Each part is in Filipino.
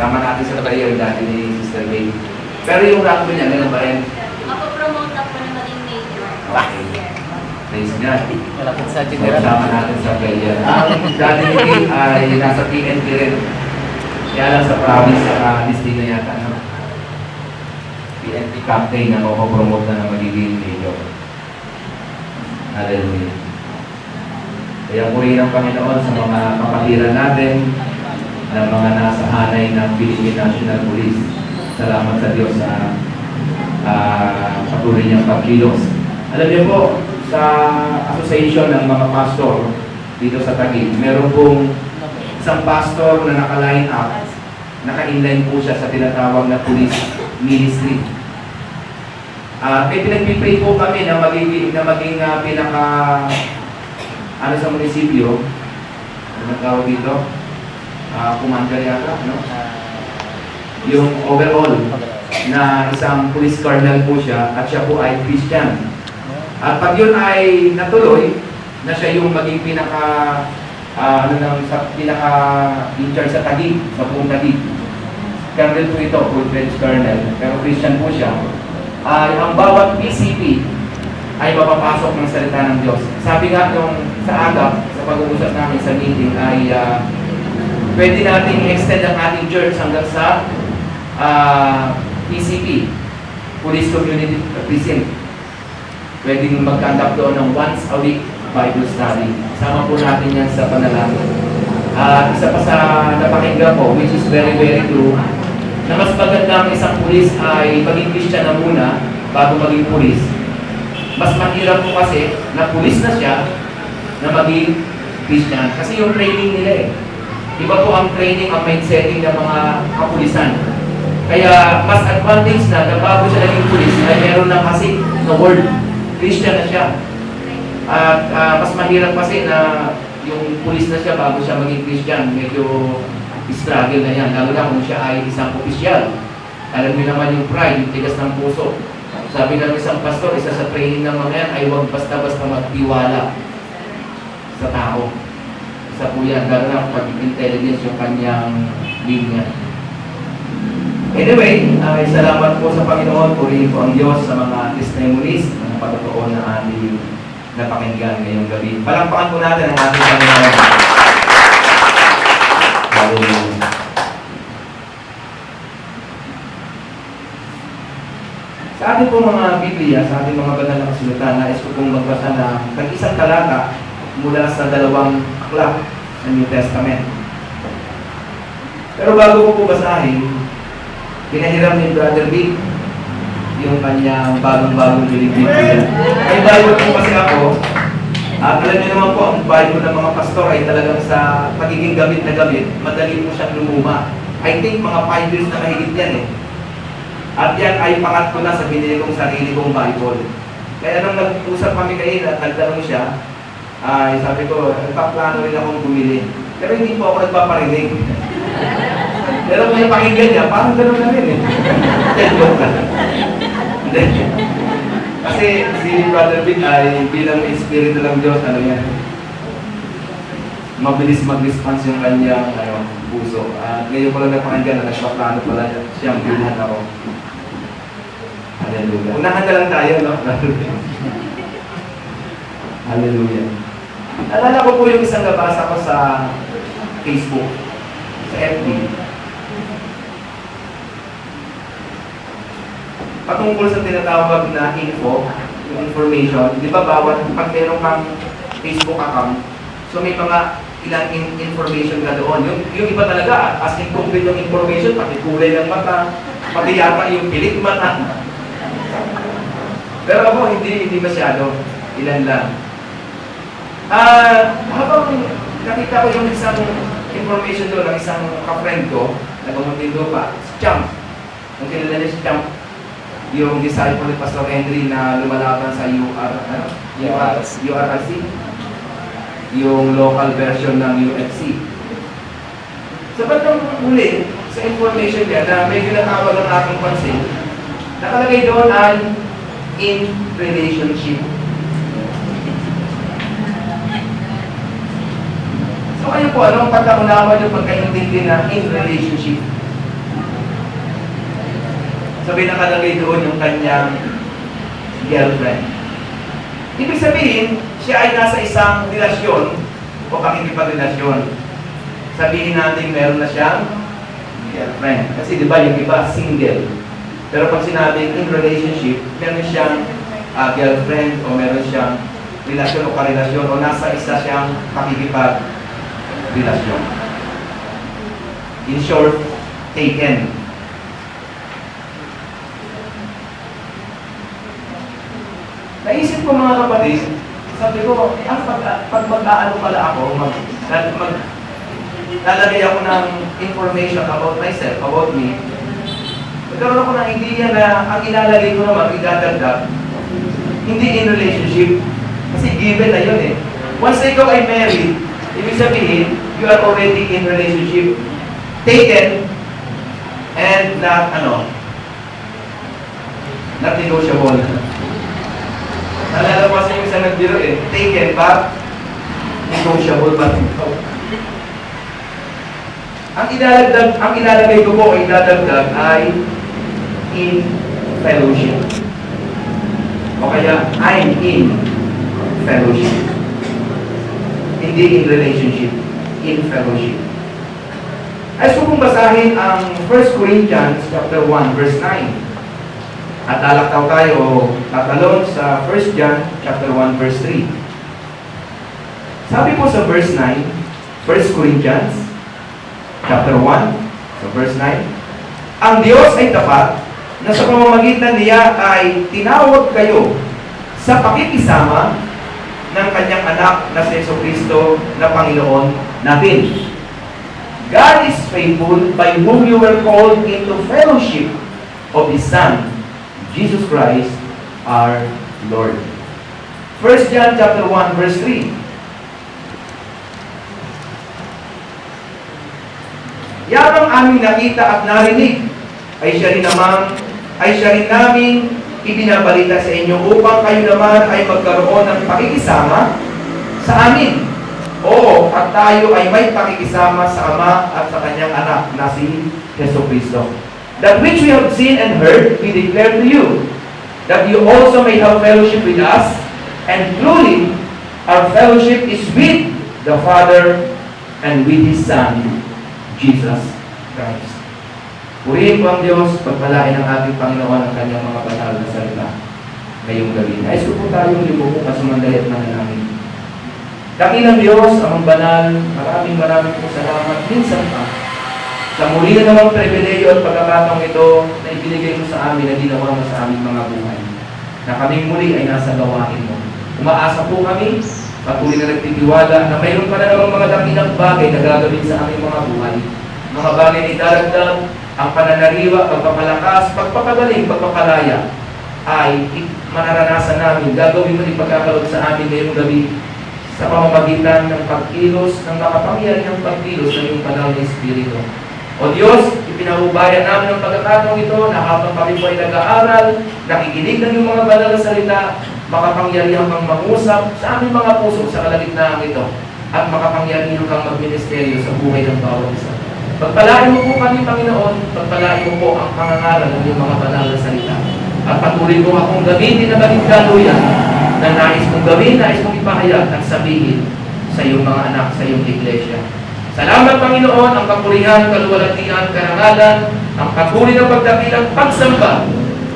Sama natin sa career dati ni Sister May. Pero yung rugby niya, meron ba rin? Mapopromote ako na maging major. Okay. Nice nga. Malapit sa So, general. sama natin sa career. Ang dati ni Kate ay nasa PNP rin. Kaya lang sa province, sa listing na yata, no? PNP captain na mapopromote na magiging major. Hallelujah. Kaya purihin ang Panginoon sa mga kapatiran natin ng mga nasa hanay ng Philippine National Police. Salamat sa Diyos sa patuloy niyang pagkilos. Alam niyo po, sa association ng mga pastor dito sa Taguig, meron pong isang pastor na naka-line up, naka-inline po siya sa tinatawag na police ministry. Pinagpipray po kami na maging pinaka sa munisipyo, ano tawag dito? Commander yata, no? Yung overall na isang police colonel po siya at siya po ay Christian. At pag yun ay natuloy, na siya yung maging pinaka in-charge sa Taguig, sa buong Taguig. Colonel po ito, full-fledged colonel, pero Christian po siya. Ang bawat PCP ay mapapasok ng salita ng Diyos. Sabi nga nung sa agap, sa pag-uusap namin sa meeting, ay pwede natin i-extend ang ating church hanggang sa PCP, Police Community Precinct. Pwedeng mag-conduct doon ng once a week Bible study. Sama po natin yan sa panalangin. Isa pa sa napakinggan ko, which is very, very true, na mas maganda ang isang pulis ay maging Christian na muna bago maging pulis. Mas mahirap po kasi na pulis na siya na maging Christian. Kasi yung training nila iba po ang training, ang mindsetting ng mga kapulisan. Kaya mas advantage na bago siya naging pulis ay meron na kasi na word. Christian na siya. At mas mahirap kasi na yung pulis na siya bago siya maging Christian. Medyo struggle na yan. Lalo na kung siya ay isang opisyal. Alam niyo naman yung pride, yung tigas ng puso. Sabi ng isang pastor, isa sa training ng mga yan ay huwag basta-basta magtiwala sa tao. Isa po yan. Lalo na pag-intelligence yung kanyang linya. Anyway, salamat po sa Panginoon. Purihin po ang Diyos sa mga testimonies, mga patotoo na ating napakinggan ngayong gabi. Palampakan po natin ang ating Panginoon. Hallelujah. Sa ating po mga Biblia, sa ating mga banal na kasulatan, nais ko pong magbasa na isang talata mula sa 2 aklat ng New Testament. Pero bago ko po basahin, pinahiram ni Brother Vic yung kanyang bagong bilibig. May Bible po kasi ako. At alam niyo naman po, ang Bible ng mga pastor ay talagang sa pagiging gamit na gamit, madali po siyang lumuma. I think mga 5 years na mahigit yan At yan ay pangatlo na sa binili kong sarili kong Bible. Kaya nung nag-usap kami kayo at nagtanong siya, ay sabi ko, nagpaplano rin akong bumili. Pero hindi po ako nagpaparinig. Pero kung yung pakinggan niya, parang gano'n na rin Kasi si Brother Vic ay bilang espiritu ng Diyos, mabilis mag-response yung kanyang puso. At ngayon ko lang napakinggan na nagpaplano pala siyang bilhan ako. Hallelujah. Unahan na lang tayo, no? Hallelujah. Naalala ko po yung isang nabasa ko sa Facebook, sa FB. Patungkol sa tinatawag na info, yung information, di ba bawat pag meron kang Facebook account, so may mga ilang information ka doon. Yung iba talaga, as in complete yung information, pati kulay ng mata, pati yata yung pilik mata. Pero ako, hindi masyado. Ilan lang. Habang nakita ko yung isang information doon ng isang ka-friend ko, nag-umuntindo pa, si Champ. Kung kilala niya si Champ, yung disciple ni Pastor Henry na lumalaban sa URLC, yung local version ng UFC. Sa bandang uli, sa information niya na may ginatawag ng aking pansin, nakalagay doon ay in relationship. So kayo po, anong pagkaunawa yung pagkaintindi na in relationship? Sabi nakalagay doon yung kanyang girlfriend. Ibig sabihin, siya ay nasa isang relasyon o pakikipagrelasyon. Sabihin natin meron na siyang girlfriend. Kasi di ba yung iba single. Pero pag sinabing in relationship, meron siyang girlfriend o meron siyang relasyon o karelasyon o nasa isa siyang pakikipagrelasyon. In short, taken. Naisip ko mga kapatid, sabi ko, pag mag-aano pala ako, lalagay ako ng information about myself, about me, magkaroon ako ng idea na ang ilalagay ko naman, idadagdag, hindi in relationship. Kasi given na yun eh. Once na ikaw ay married, ibig sabihin, you are already in relationship. Taken, and not negotiable. Nalala ko kasi yung isang nagbiro eh. Taken but negotiable but ang ilalagay ko po ay idadagdag ay in fellowship. O kaya, I'm in fellowship. Hindi in relationship, in fellowship. Ay so kung basahin ang 1 Corinthians chapter 1 verse 9. At lalaktaw tayo o tatalon sa 1 John chapter 1 verse 3. Sabi po sa verse 9, 1 Corinthians chapter 1, so verse 9, ang Diyos ay tapat na sa pamamagitan niya ay tinawag kayo sa pakikisama ng kanyang anak na si Jesucristo na Panginoon natin. God is faithful by whom you were called into fellowship of His Son, Jesus Christ, our Lord. 1 John chapter 1 verse 3. Yamang aming nakita at narinig ay siya rin naming ibinabalita sa inyo upang kayo naman ay magkaroon ng pakikisama sa amin. Oo, at tayo ay may pakikisama sa Ama at sa kanyang anak na si Jesucristo. That which we have seen and heard, we declare to you, that you also may have fellowship with us, and truly, our fellowship is with the Father and with His Son, Jesus Christ. Purihin po ang Diyos, pagpalain ang ating Panginoon ang kanyang mga banal na salita ngayong gabi. Nais ko po tayong libuko kasumandali at manalangin. Dakilang Diyos, amang banal, maraming po salamat. Minsan pa, sa muli na namang pribileyo at pagkakataong ito na ibinigay mo sa amin, na ginawa mo sa aming mga buhay, na kaming muli ay nasa gawain mo. Umaasa po kami, patuloy na nagtitiwala na mayroon pa na namang mga dakilang bagay na gagawin sa aming mga buhay. Mga bagay na idaragdag, ang pananariwa, pagpapalakas, pagpapagaling, pagpapalaya, ay mararanasan namin. Gagawin mo din pagkakaroon sa amin ngayong gabi sa pamamagitan ng pagkilos, ng makapangyarihang pagkilos ng iyong banal na Espiritu. O Diyos, ipinahubayan namin ang pagkakataong ito na habang kami po ay nag-aaral, nakikinig ng iyong mga banal na salita, makapangyarihan kang mangusap sa aming mga puso sa kalagitnaan ito at makapangyarihan kang magministeryo sa buhay ng bawat isa. Pagpalain mo po kami, Panginoon, pagpalain mo po ang pangangaral ng iyong mga banal na salita. At patuloy mo akong gamitin na baging kaluyan na nais mong gawin, nais mong ipahayag at sabihin sa iyong mga anak, sa iyong iglesia. Salamat, Panginoon, ang kapurihan, kaluwalhatian, karangalan, ang papuri ng pagdakilang pagsamba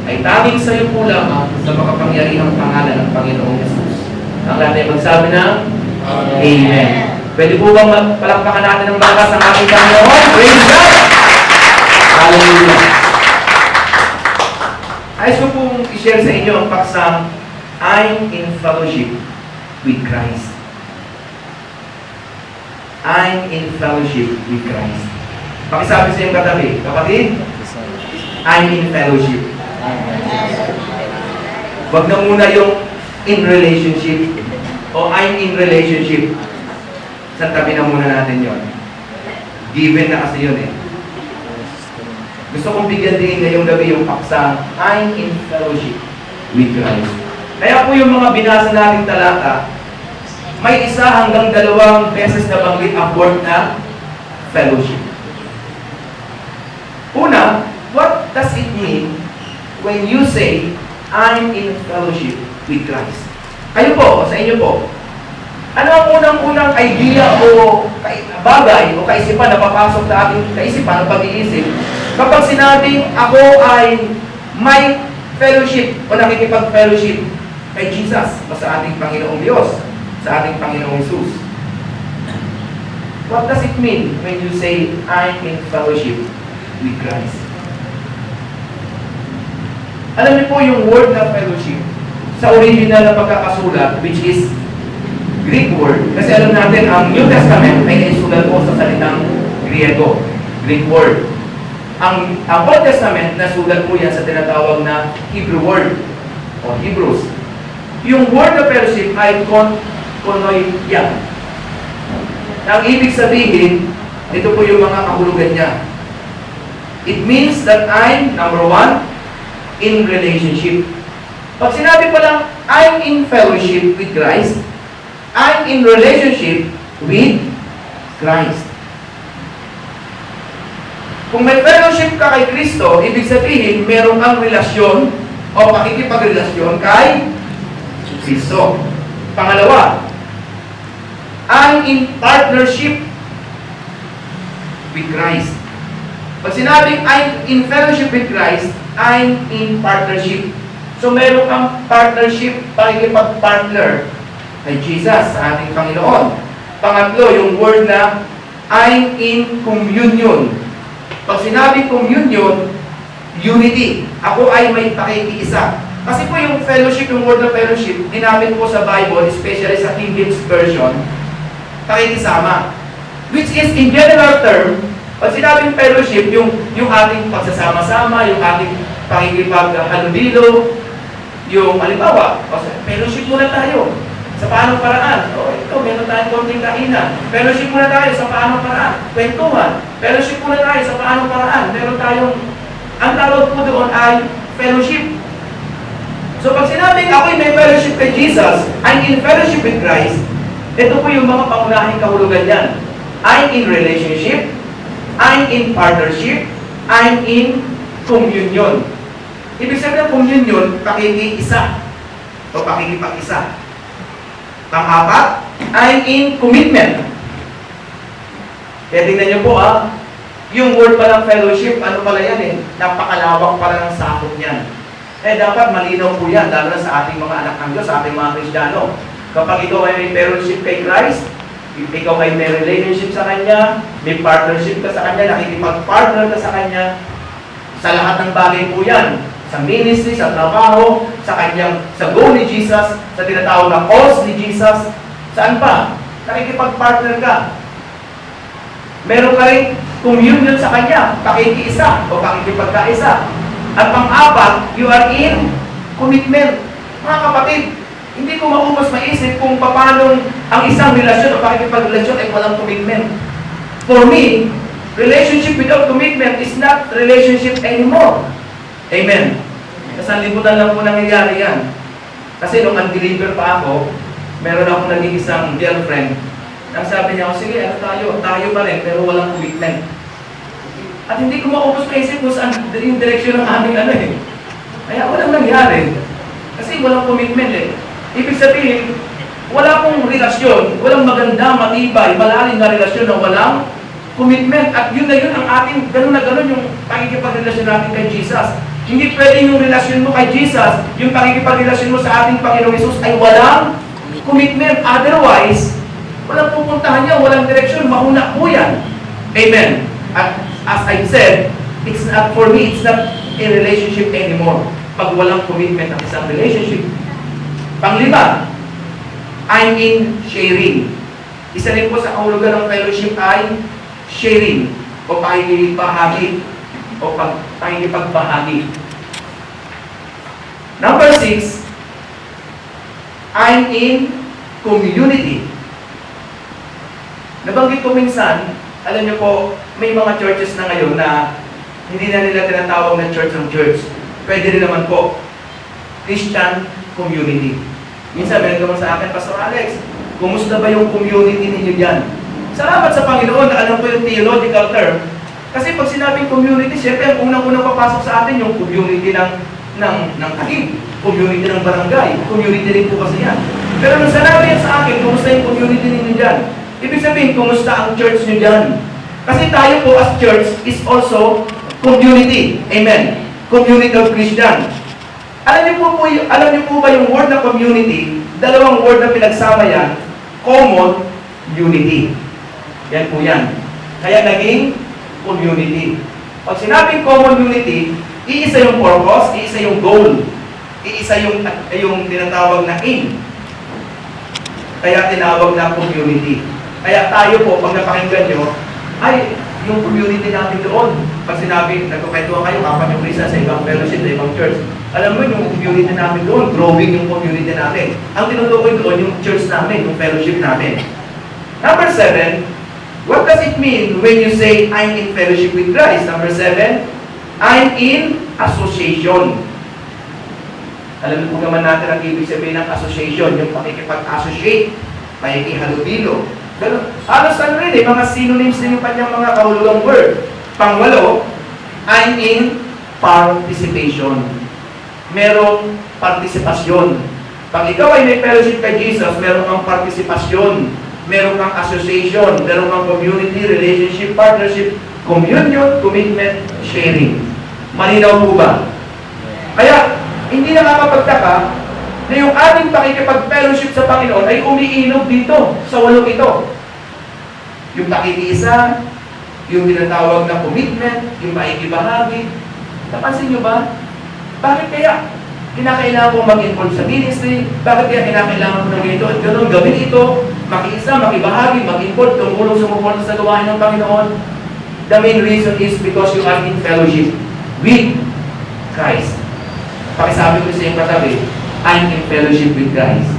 ay tanging sa iyo po lamang sa makapangyarihang pangalan ng Panginoong Jesus. Ang lahat ay magsabi ng Amen. Pwede po bang palakpakan natin ng malakas ang ating Panginoon? Praise God! Hallelujah! Ayos ko pong i-share sa inyo ang paksang I'm in fellowship with Christ. I'm in fellowship with Christ. Pakisabi sa iyong katabi, kapatid, I'm in fellowship. Wag na muna yung in relationship o I'm in relationship. Sa tabi na muna natin yon. Given na kasi yun eh. Gusto kong bigyan din ngayong gabi yung paksa, I'm in fellowship with Christ. Kaya po yung mga binasa nating talata, may 1 hanggang 2 beses na banggit ang word na fellowship. Una, what does it mean when you say, I'm in fellowship with Christ? Kayo po, sa inyo po, ano ang unang-unang idea o bagay o kaisipan na papasok sa ating kaisipan o pag-iisip kapag sinabing ako ay may fellowship o nakikipag-fellowship kay Jesus o sa ating Panginoong Diyos, sa ating Panginoong Jesus? What does it mean when you say, I'm in fellowship with Christ? Alam niyo po yung word na fellowship sa original na pagkakasulat, which is Greek word. Kasi alam natin, ang New Testament ay naisulat po sa salitang Griego, Greek word. Ang Old Testament, nasulat po yan sa tinatawag na Hebrew word, o Hebrews. Yung word na fellowship ay koinonia. Ang ibig sabihin, ito po yung mga kahulugan niya. It means that I'm, number one, in relationship. Pag sinabi pa lang, I'm in fellowship with Christ, I'm in relationship with Christ. Kung may fellowship ka kay Kristo, ibig sabihin, meron kang relasyon o pakikipagrelasyon kay Kristo. Pangalawa, I'm in partnership with Christ. Pag sinabing I'm in fellowship with Christ, I'm in partnership. So meron kang partnership, pakikipag-partner kay Jesus, sa ating Panginoon. Pangatlo, yung word na I'm in communion. Pag sinabing communion, unity. Ako ay may pakikiisa. Kasi po yung fellowship, yung word na fellowship, ginamit po sa Bible, especially sa King James Version, pakikisama. Which is, in general term, pag sinabing fellowship, yung ating pagsasama-sama, yung ating pakikipaghalubilo, yung halimbawa, fellowship muna tayo. Sa paanong paraan? Ito, meron tayong konting kainan. Fellowship muna tayo sa paanong paraan. Kwentuhan. Fellowship muna tayo sa paanong paraan. Meron tayong, ang tawag po doon ay fellowship. So pag sinabing ako'y may fellowship kay Jesus, I'm in fellowship with Christ, ito po yung mga pangunahing kahulugan yan. I'm in relationship, I'm in partnership, I'm in communion. Ibig sabihin ng communion, pakikiisa o pakikipag-isa. Pang-apat, I'm in commitment. Kaya tingnan niyo po yung word palang fellowship, ano pala yan napakalawak pala ng sakop niyan. Dapat malinaw po yan, lalo na sa ating mga anak ng Diyos, sa ating mga Kristiyano. Kapag ikaw ay may fellowship kay Christ, ikaw ay may relationship sa Kanya, may partnership ka sa Kanya, nakikipag-partner ka sa Kanya, sa lahat ng bagay po yan. Sa ministry, sa trabaho, sa goal ni Jesus, sa tinatawag na cause ni Jesus. Saan pa? Nakikipag-partner ka. Meron ka rin communion sa Kanya, pakikiisa o pakikipagkaisa. At pang-apat, you are in commitment. Mga kapatid, hindi ko maubos maisip kung paano ang isang relasyon o pakikipagrelasyon ay walang commitment. For me, relationship without commitment is not relationship anymore. Amen. Kasanlibutan lang po nangyayari yan. Kasi nung undeliver pa ako, meron akong naging isang girlfriend. Ang sabi niya, sige, tayo pa rin, pero walang commitment. At hindi ko maubos maisip kung saan yung direksyon ng aming Kaya walang nangyari. Kasi walang commitment Ibig sabihin, wala pong relasyon, walang maganda, matibay, malalim na relasyon na walang commitment. At yun na yun ang ating, ganun na ganun yung pakikipagrelasyon natin kay Jesus. Hindi pwede yung relasyon mo kay Jesus, yung pakikipagrelasyon mo sa ating Panginoong Hesus ay walang commitment. Otherwise, walang pupuntahan niya, walang direksyon, mahuna po yan. Amen. At as I said, it's not, for me, it's not a relationship anymore. Pag walang commitment ang isang relationship. Panglima, I'm in sharing. Isa rin po sa kahulugan ng fellowship ay sharing o pakikipahagi o pakikipagbahagi. Number 6, I'm in community. Nabanggit ko minsan, alam niyo po, may mga churches na ngayon na hindi na nila tinatawag na church ng church. Pwede rin naman po, Christian community. Minsan, meron naman sa akin, Pastor Alex, kumusta ba yung community ninyo dyan? Salamat sa Panginoon na alam ko yung theological term. Kasi pag sinabing community, syempre ang unang-unang papasok sa atin yung community ng ng agib, community ng barangay, community rin po kasi yan. Pero nung sanabi yan sa akin, kumusta yung community ninyo dyan? Ibig sabihin, kumusta ang church nyo dyan? Kasi tayo po as church is also community. Amen. Community of Christian. Alam niyo po ba yung word na community, dalawang word na pinagsama yan, common, unity. Yan po yan. Kaya naging community. Pag sinabing common unity, iisa yung purpose, iisa yung goal, iisa yung tinatawag na aim. Kaya tinawag na community. Kaya tayo po, pag napakinggan nyo, ay, yung community natin doon. Pag sinabi, nagkukwentuhan kayo, kapan yung prisa sa ibang fellowship, sa ibang church. Alam mo, yung community namin doon, growing yung community natin. Ang tinutukoy doon, yung church namin, yung fellowship namin. Number 7, what does it mean when you say, I'm in fellowship with Christ? Number 7, I'm in association. Alam mo naman natin ang ibig sabihin ng association, yung pakikipag-associate, pakikihalubilo. Ganun. Halos ano rin mga synonyms din yung kanyang mga kahulugang word. Pangwalo, I'm in participation. Merong partisipasyon. Pag ikaw ay may fellowship kay Jesus, meron kang partisipasyon, meron kang association, meron kang community, relationship, partnership, communion, commitment, sharing. Malinaw po ba? Kaya, hindi nakakapagtaka na yung ating pakikipag-fellowship sa Panginoon ay umiinog dito sa 8 ito. Yung pakikiisa, yung tinatawag na commitment, yung maikibahagi. Napansin nyo ba? Bakit kaya kinakailangan kong mag-involve sa ministry? Bakit kaya kinakailangan ko ng ito at gano'n gawin ito? Makiisa, makibahagi, mag-involve, tumulong sumuporta sa gawain ng Panginoon. The main reason is because you are in fellowship with Christ. Pakisabi ko sa iyong katabi, I'm in fellowship with Christ.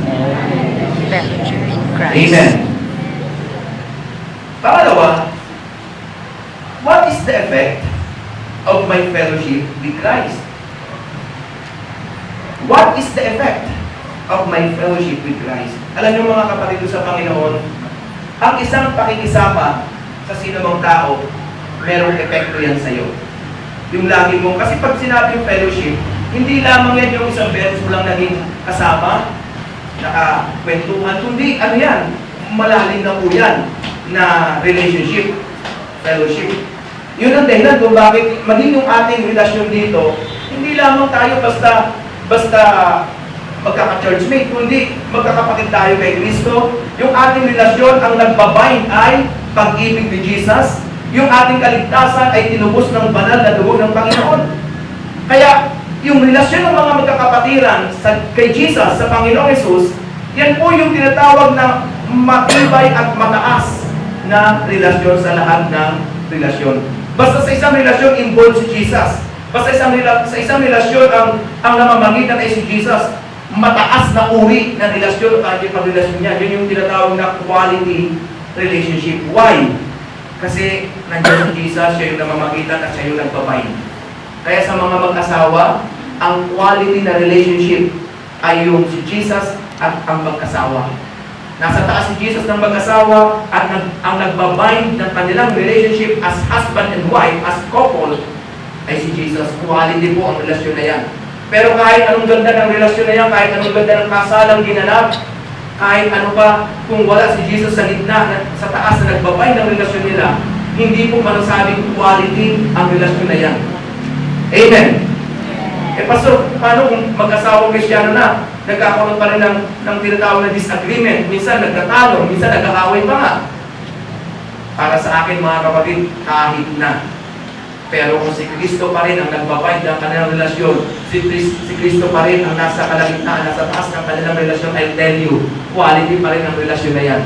Fellowship in Christ. Amen. Pangalawa, what is the effect of my fellowship with Christ? What is the effect of my fellowship with Christ? Alam niyo mga kapatid ko sa Panginoon, ang isang pakikisama sa sino mang tao, merong epekto yan sa'yo. Yung lagi mong, kasi pag sinabing fellowship, hindi lamang yan yung isang beses mo lang naging kasama, nakakwentuhan, kundi ano yan, malalim na po yan na relationship, fellowship. Yun ang dahilan kung bakit maging yung ating relasyon dito, hindi lamang tayo basta magkaka-churchmate, kundi magkakapatid tayo kay Kristo. Yung ating relasyon, ang nagbabind ay pag-ibig ni Jesus. Yung ating kaligtasan ay tinubos ng banal na dugo ng Panginoon. Kaya, yung relasyon ng mga magkakapatiran kay Jesus, sa Panginoong Jesus, yan po yung tinatawag na matibay at mataas na relasyon sa lahat ng relasyon. Basta sa isang relasyon, involved si Jesus. Basta sa isang relasyon, ang namamagitan ay si Jesus. Mataas na uri ng relasyon o kahit yung relasyon niya. Yun yung tinatawag na quality relationship. Why? Kasi nandiyan si Jesus, siya yung namamagitan at siya yung nagbabind. Kaya sa mga mag-asawa, ang quality na relationship ay yung si Jesus at ang mag-asawa. Nasa taas si Jesus ng mag-asawa at ang nagbabind ng kanilang relationship as husband and wife, as couple, ay si Jesus. Quality po ang relasyon na yan. Pero kahit anong ganda ng relasyon na yan, kahit anong ganda ng kasalang ginanap, kahit ano pa, kung wala si Jesus sa gitna, sa taas na nagbabind ng relasyon nila, hindi po manasabing quality ang relasyon na yan. Amen. Pastor, paano kung mag-asawang Kristiyano na, nagkakaroon pa rin ng tinatawag na disagreement, minsan nagtatalo, minsan nag-aaway pa nga. Para sa akin mga kapatid, kahit na. Pero kung si Kristo pa rin ang nagbabind ng kanilang relasyon, si Kristo pa rin ang nasa kalagitnaan, nasa taas ng kanilang relasyon, I tell you, quality pa rin ang relasyon na yan.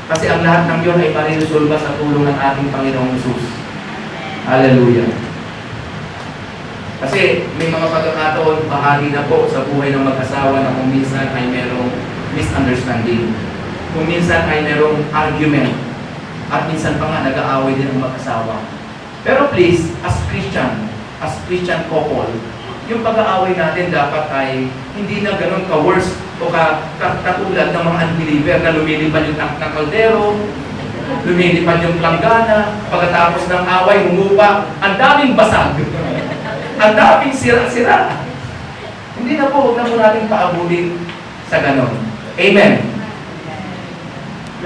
Kasi ang lahat ng yun ay mariresolba sa tulong ng ating Panginoong Jesus. Hallelujah. Kasi may mga pagkakataon, bahagi na po sa buhay ng mag-asawa na kung minsan ay merong misunderstanding. Kung minsan ay merong argument. At minsan pa nga nag-aaway din ang mag-asawa. Pero please, as Christian couple, yung pag-aaway natin dapat ay hindi na ganun ka-worse o katulad ng mga unbeliever na lumilipad yung tank ng kaldero, lumilipad yung planggana, pagkatapos ng away, humupa, ang daming basag. Ang daming sira-sira. Hindi na po, huwag na po natin paabulin sa ganon. Amen.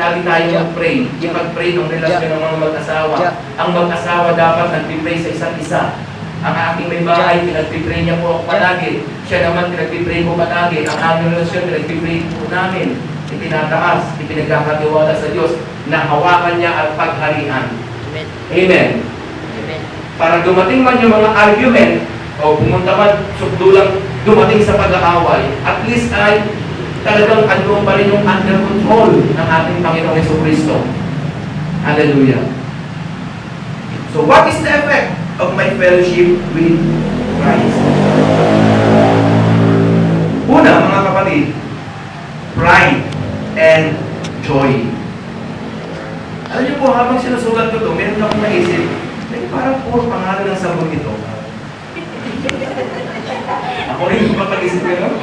Lagi tayo mag-pray. Ipag-pray ng relasyon ng mga mag-asawa. Ang mag-asawa dapat nag-pray sa isa't isa. Ang aking may bahay, pinag-pray niya po ako palagi. Siya naman, pinag-pray ko palagi. Ang aming relasyon, pinag-pray po namin. Itinataas, ipinagkakatiwala sa Diyos na hawakan niya at pagharian. Amen. Para dumating man yung mga argument, o pumunta man, sukdulang dumating sa pag-aaway, at least ay talagang ano pa rin yung under control ng ating Panginoong Jesucristo. Hallelujah. So what is the effect of my fellowship with Christ? Una, mga kapatid, pride and joy. Alam niyo po, habang sinusulat ko ito, meron akong naisip, parang puro pangalan ng sabon ito. Ako rin yung mapag-isip ko yun.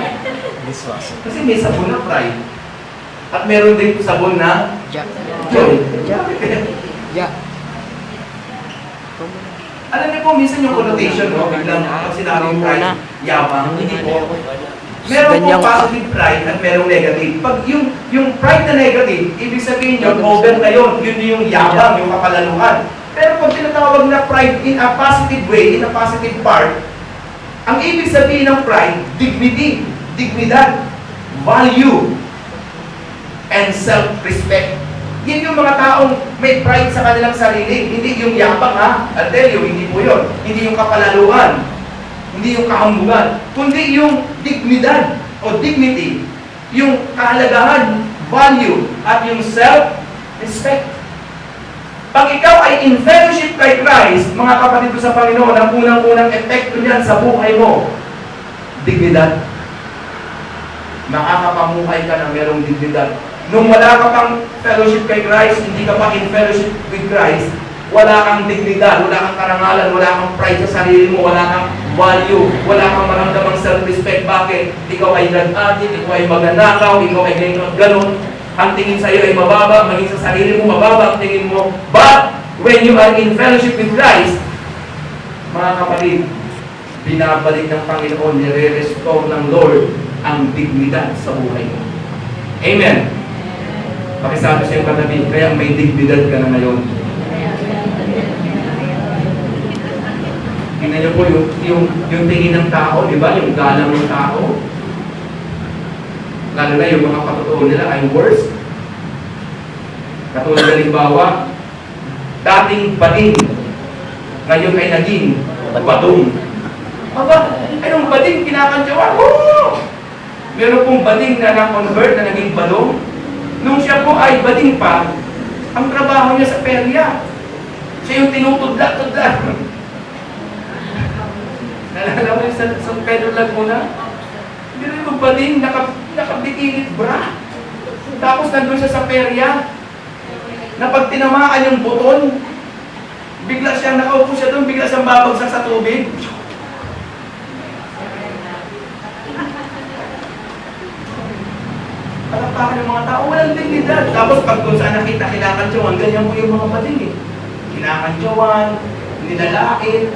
Kasi may sabon na pride. At meron din sabon na joy. Alam niyo po, minsan yung connotation, no? Biglang pag sinabing pride, yabang, hindi po. Meron po positive pride at merong negative. Pag yung pride na negative, ibig sabihin yun, over na yun. Yun yung yabang, yung kapalaluhan. Pero pag tinatawag na pride in a positive way, in a positive part, ang ibig sabihin ng pride, dignity, dignidad, value, and self-respect. Yan yung mga taong may pride sa kanilang sarili. Hindi yung yabang, ha? I'll tell you, hindi po yun. Hindi yung kapalaluhan. Hindi yung kahambugan. Kundi yung dignidad o dignity. Yung kahalagahan, value, at yung self-respect. Pag ikaw ay in fellowship kay Christ, mga kapatid ko sa Panginoon, ang unang-unang epekto niyan sa buhay mo, dignidad. Makakapamuhay ka na merong dignidad. Nung wala ka pang fellowship kay Christ, hindi ka pa in fellowship with Christ, wala kang dignidad, wala kang karangalan, wala kang pride sa sarili mo, wala kang value, wala kang maramdamang self-respect. Bakit? Ikaw ay nag-adit, ikaw ay magnanakaw, ikaw ay ganun. Ang tingin sa iyo ay mababa, maging sa sarili mo mababa ang tingin mo. But, when you are in fellowship with Christ, mga kapatid, binabalik ng Panginoon, nire-restore ng Lord ang dignidad sa buhay mo. Amen. Pakisabi sa iyong katabi, kaya may dignidad ka na ngayon. Tingnan niyo po yung tingin ng tao, di ba? Yung galang ng tao. Lalo na yung mga patotoo nila ay worse. Katulad halimbawa, dating bading, ngayon ay naging badong. Aba, anong bading kinakantyawan? Oh! Meron pong bading na na-convert na naging badong. Nung siya po ay bading pa, ang trabaho niya sa perya. Siya yung tinutudla-tudla. Nalala mo yung sa pedrolag muna? Pero yung bading, nakabikinit bra. Tapos nandun siya sa perya. Na pag tinamaan yung buton, bigla siyang nakaupo siya doon, bigla siyang babagsak sa tubig. Palakpakan ng mga tao, walang dignidad. Tapos pag doon saan nakita, kinakantyawan, ganyan po yung mga bading eh. Kinakantyawan, nilalait.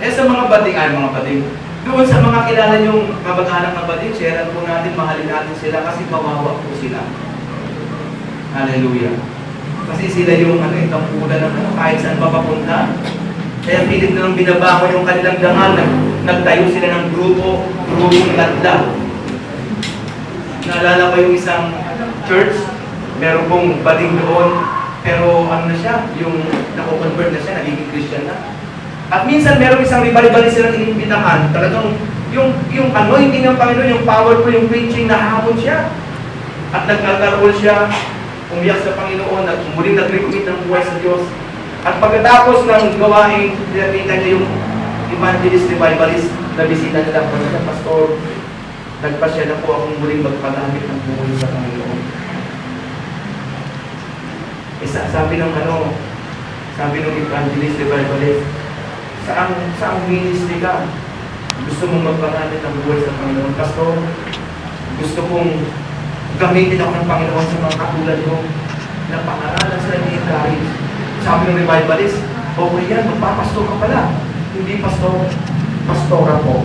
Eh sa mga bading, doon sa mga kilala yung kamag-anak ng bading, sharean po natin, mahalin natin sila kasi kawawa po sila. Hallelujah. Kasi sila yung tampulan ng kahit saan papapunta. Kaya pilit na lang binabaho yung kanilang dangal. Nagtayo sila ng grupong ladla. Naalala ko yung isang church, meron pong bading doon, pero ano na siya, yung nako-convert na siya, nagiging Christian na. At minsan meron isang ribali-bali silang inimbitahan, talagang yung anointing ng Panginoon, yung powerful, yung preaching, nahamon siya. At nag-altarol siya, umiyak sa Panginoon, at muling nag-recommit ng buhay sa Diyos. At pagkatapos ng gawain, pinakita niya yung evangelist, revivalist, na bisita nila po siya, Pastor, nagpasya na po akong muling magpagamit ng buhay sa Panginoon. Sabi ng evangelist, revivalist, saang ministry ka? Gusto mong magpagamit ng buhay sa Panginoon? Pastor, gusto kong gamitin ako ng Panginoon sa mga katulad ko na pangaralan sa nag-encourage. Sabi ng revivalist, okay yan, magpapastor ka pala. Hindi pastor. Pastora po.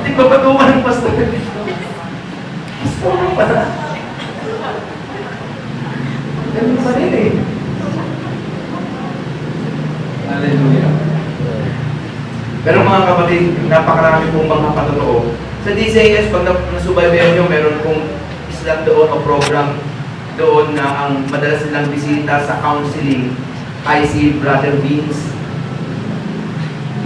Hindi ba patuwa ng pastor? Pastora pala. Ganun pa rin eh. Hallelujah. Pero mga kapatid, napakarami pong mga patotoo. Sa DCIS, pag nasubaybayan nyo, meron pong slot doon o program doon na ang madalas nilang bisita sa counseling ay si Brother Vince.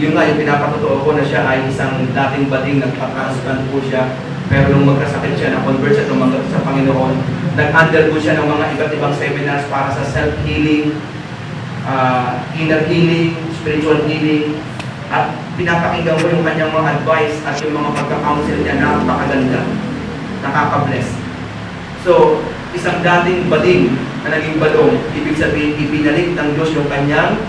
Yun nga, yung pinapatotoo ko na siya ay isang dating bading, nagpa-transplant po siya. Pero nung magkasakit siya, na-convert siya, tumanggap sa Panginoon, nag-undergo siya ng mga iba't ibang seminars para sa self-healing, inner healing, spiritual healing, at pinapakinggan ko yung kanyang mga advice at yung mga pagka-counsel niya na napakaganda, nakaka-bless. So, isang dating bading na naging badong, ibig sabihin, ibinalik ng Diyos yung kanyang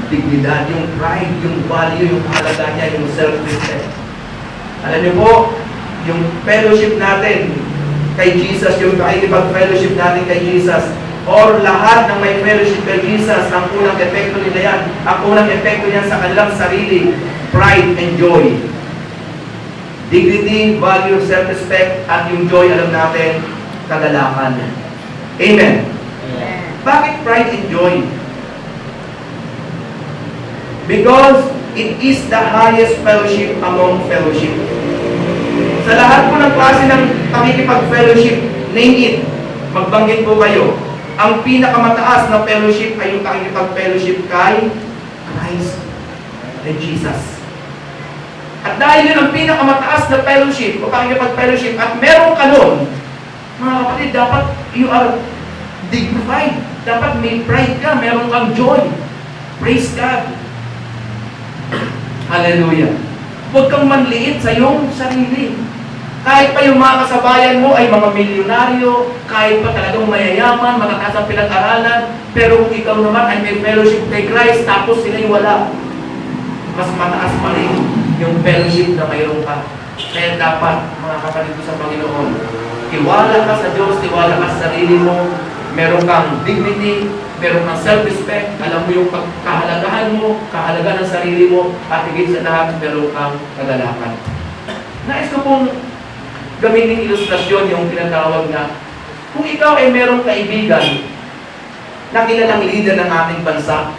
dignidad, yung pride, yung value, yung halaga niya, yung self-respect. Alam niyo po, yung fellowship natin kay Jesus, yung pakikipag-fellowship natin kay Jesus, or lahat ng may fellowship kay Jesus, ang unang epekto nila yan, ang unang epekto niyan sa kanilang sarili, pride and joy. Dignity, value, self-respect, at yung joy, alam natin, kagalakan. Amen. Bakit pride and joy? Because it is the highest fellowship among fellowship. Sa lahat po ng klase ng pakikipag-fellowship, name it, magbanggit po kayo, ang pinakamataas na fellowship ay yung pakikipag-fellowship kay Christ and Jesus. At dahil yun ang pinakamataas na fellowship o pakikipag-fellowship at meron ka nun, mga kapatid, dapat you are dignified. Dapat may pride ka, meron kang joy. Praise God. Hallelujah. Huwag kang manliit sa iyong sarili. Kahit pa yung mga kasabayan mo ay mga milyonaryo, kahit pa talagang mayayaman, matataas ang pinag-aralan, pero kung ikaw naman ay may fellowship kay Christ, tapos sila'y wala, mas mataas pa rin yung fellowship na mayroon ka. Kaya dapat, mga kapatid ko sa Panginoon, tiwala ka sa Diyos, tiwala ka sa sarili mo, meron kang dignity, meron kang self-respect, alam mo yung kahalagahan mo, kahalaga ng sarili mo, at higit sa lahat, meron kang kagalakan. Nais ko pong gamitin ilustrasyon yung tinatawag na kung ikaw ay merong kaibigan na kilalang leader ng ating bansa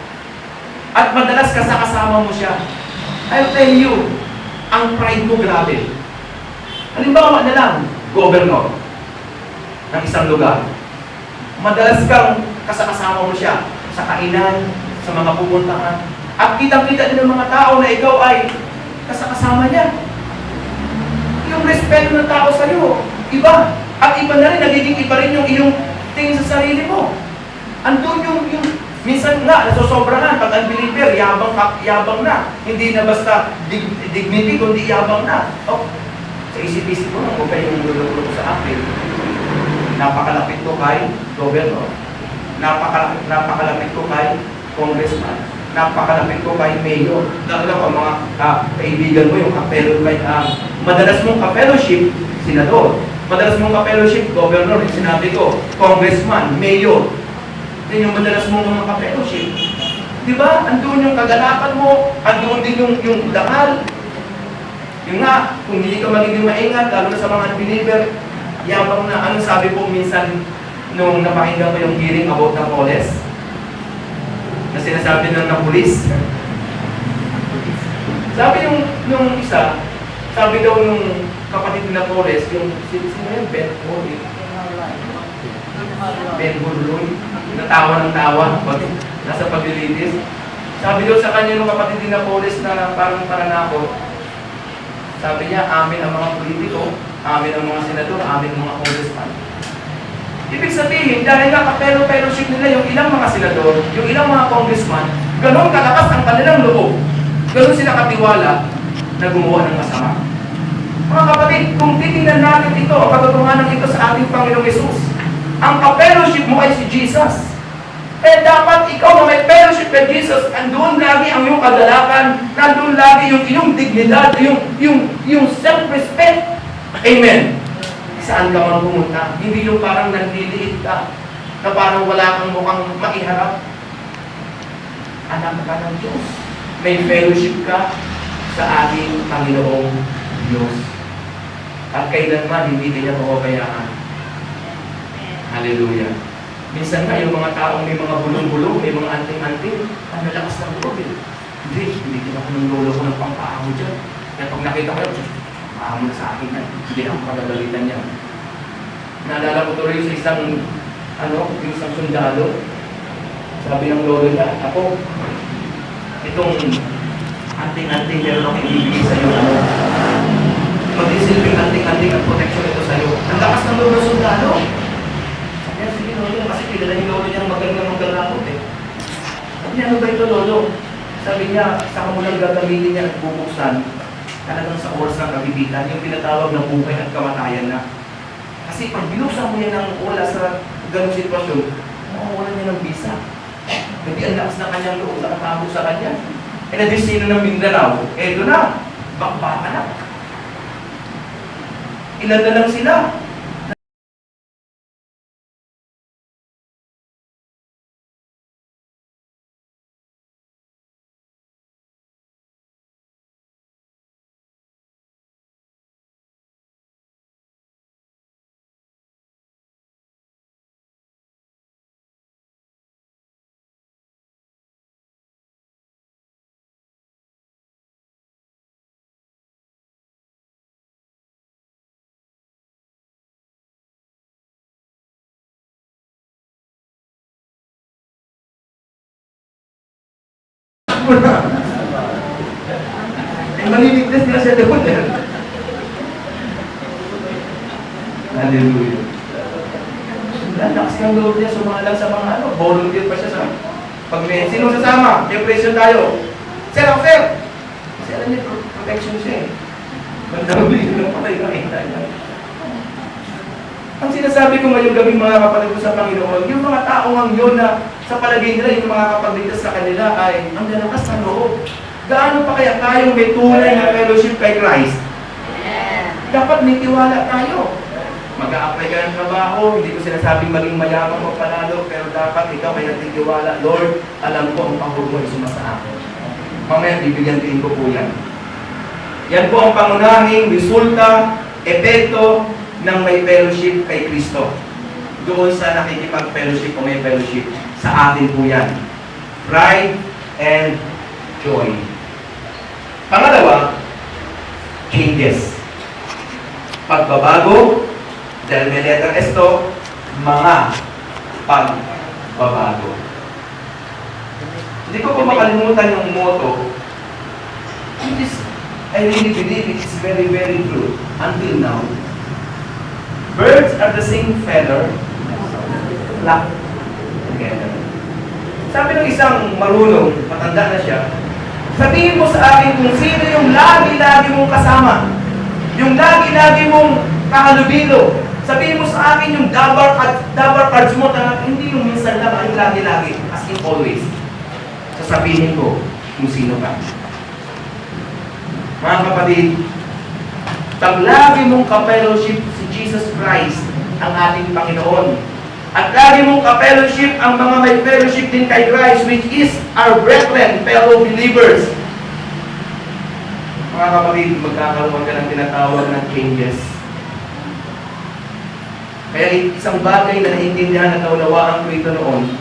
at madalas kasama mo siya, I'll tell you, ang pride mo grabe. Halimbawa na lang, governor ng isang lugar. Madalas kang kasama mo siya sa kainan, sa mga pupuntahan, at kitang-kita din ng mga tao na ikaw ay kasama niya. Yung respeto ng tao sa iyo, iba. At iba na rin, nagiging iba rin yung iyong tingin sa sarili mo. Andun yung minsan nga, nasosobrahan, pag unbeliever, yabang na. Hindi na basta dignity, kundi yabang na. Oh, sa isip-isip ko lang, huwag kayong gulo sa akin. Napakalapit ko kay governor. Napakalapit ko kay congressman. Napakalapit ko kay mayor. Dahil ako, mga kaibigan mo, yung madalas mong ka-fellowship, senador. Madalas mong ka-fellowship, governor, yung sinabi ko, congressman, mayor. Yan yung madalas mong mga ka-fellowship. Diba? Andun yung kagalakan mo, andun din yung dangal. Yung nga, kung hindi ka magiging maingat, lalo na sa mga unbeliever, yabang na, anong sabi po minsan nung napakinggan ko yung hearing about na Napoles, na sinasabi ng pulis. Sabi nung isa, sabi daw nung kapatid ni Napoles, yung sino yun? Ben Burloy, natawa ng tawa, nasa paglilitis. Sabi daw sa kanya nung kapatid ni Napoles na parang paranakot, sabi niya, amin ang mga politiko, amin ang mga senador, amin ang mga congressman. Ibig sabihin, dahil nga kapelo-fellowship nila yung ilang mga senador, yung ilang mga congressman, ganon kalakas ang kanilang loob. Ganon sila katiwala na gumawa ng masama. Mga kapatid, kung titingnan natin ito, ang katotohanan ito sa ating Panginoong Yesus, ang kapellowship mo ay si Jesus. Kaya dapat ikaw na may fellowship kay Jesus, andun lagi ang iyong kadalakan, nandun lagi yung iyong dignidad, yung self-respect. Amen. Saan ka man pumunta? Hindi yung parang nanliliit ka, na parang wala kang mukhang maiharap. anak ka ng Diyos. May fellowship ka sa ating Panginoong Diyos. At kailanman hindi niya mapabayaan. Hallelujah. Minsan nga, yung mga taong may mga bulong-bulong, may mga anting-anting, ang lakas ng loob eh. Hindi ako ng lolo ko ng pampaamo dyan. Kaya pag nakita ko yun, paamo na sa akin yan. Hindi ako pagagalitan niya. Naalala ko tuloy sa isang sundalo. Sabi ng lolo niya, ako, itong anting-anting meron akong ibibigay sa iyo. Magdisilbing anting-anting ang protection ito sa iyo. Ang lakas ng lolo ng sundalo. Sabi niya, sige lolo, kasi kilala yung lolo niya magaling na maglalakot eh. Sabi niya, ano ba ito lolo? Sabi niya, saka mo lang gagamitin niya at bubuksan, talagang sa oras ng kabibitan, yung pinatawag ng buhay at kamatayan na. Kasi pag binuksan mo yan ng wala sa ganong sitwasyon, makawalan niya ng bisa. Hindi ang lakas na kanyang loob, nakatabo sa kanya. E na destino ng Mindanao, eto na, bakbaka na. Ilan na lang sila. Maliligtas nila siya doon. Hallelujah. Lakas ng loob niya, sumalang sa mga volunteer pa siya sa pag may sino sasama, may presyon tayo. Sir, ako sir! Kasi alam niya, protection siya eh. Magdamuli ko lang patay ka eh. Ang sinasabi ko ngayong gabing mga kapatid ko sa Panginoon, yung mga taong yun na sa palagay nila, yung mga kapagligtas sa kanila ay ang lalakas ng loob. Gaano pa kaya tayong may tunay na fellowship kay Christ? Dapat may tiwala tayo. Mag-a-apply ka ng trabaho, hindi ko sinasabing maging mayaman o panalo, pero dapat ikaw ay nagtitiwala. Lord, alam ko ang pahul mo ay sumasa akin. Mamaya, bibigyan din ko po yan. Yan po ang pangunahing resulta, epekto ng may fellowship kay Kristo. Doon sa nakikipag-fellowship o may fellowship, sa atin po yan. Pride and joy. Pangalawa, changes. Pagbabago, dahil may letter S to, mga pagbabago. Hindi ko pa makalimutan yung motto, which is, I really believe it is very, very true. Until now, birds are the same feather, flock together. Sabi ng isang marunong, matanda na siya, sabihin mo sa akin kung sino yung lagi-lagi mong kasama, yung lagi-lagi mong kahalubilo. Sabihin mo sa akin yung dabar cards mo, hindi yung minsan lang, yung lagi-lagi, as in always. Sasabihin ko kung sino ka. Mga kapatid, pag lagi mong ka-fellowship si Jesus Christ, ang ating Panginoon, at lagi mong ka-fellowship ang mga may fellowship din kay Christ, which is our brethren, fellow believers. Mga kapatid, magkakaroon ka ng tinatawag ng changes. Kaya isang bagay na naiintindihan at naunawaan ko ito noon,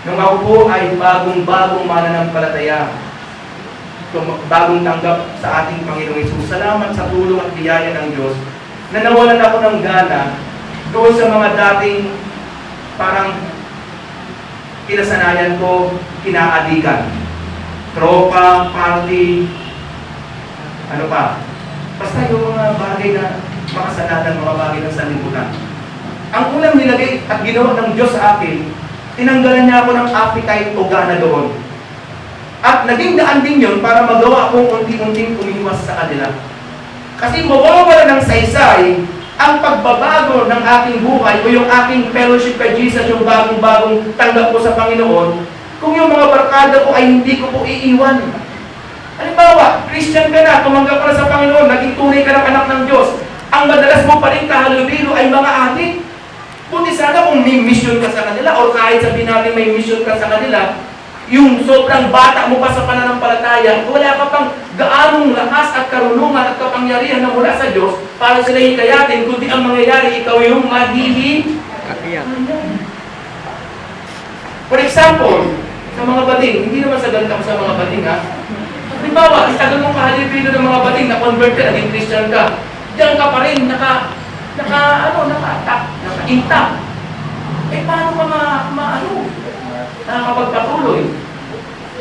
nung ako po ay bagong-bagong mananampalataya, bagong tanggap sa ating Panginoong Hesus. Salamat sa tulong at biyaya ng Diyos na nawalan ako ng gana doon sa mga dating parang kinasanayan ko, kinaadikan. Tropa, party, ano pa. Basta yung mga bagay na makasanatan, mga bagay ng sanlibutan. Ang unang nilagay at ginawa ng Diyos sa akin, tinanggalan niya ako ng appetite o gana doon. At naging daan din yun para magawa akong unti-unting umiwas sa kanila. Kasi mawawala ng saysay ang pagbabago ng aking buhay o yung aking fellowship kay Jesus, yung bagong-bagong tanggap ko sa Panginoon, kung yung mga barkada ko ay hindi ko po iiwan. Halimbawa, Christian ka na, tumanggap ka na sa Panginoon, naging tunay ka ng anak ng Diyos, ang madalas mo pa rin kahalubilo ay mga adik. Buti sana kung may mission ka sa kanila o kahit sabihin natin may mission ka sa kanila, Yung sobrang bata mo pa sa pananampalataya, wala ka pang gaanong lakas at karunungan at kapangyarihan na mula sa Diyos para sila hikayatin, kundi ang mangyayari, ikaw yung Kaiyak. For example, sa mga bading, hindi naman sa ganito sa mga bading, ha? Halimbawa, isagal mong kahalipino ng mga bading, na-convert ka, naging Christian ka, diyan ka pa rin, naka-intact. Eh, paano ka nakakapagpatuloy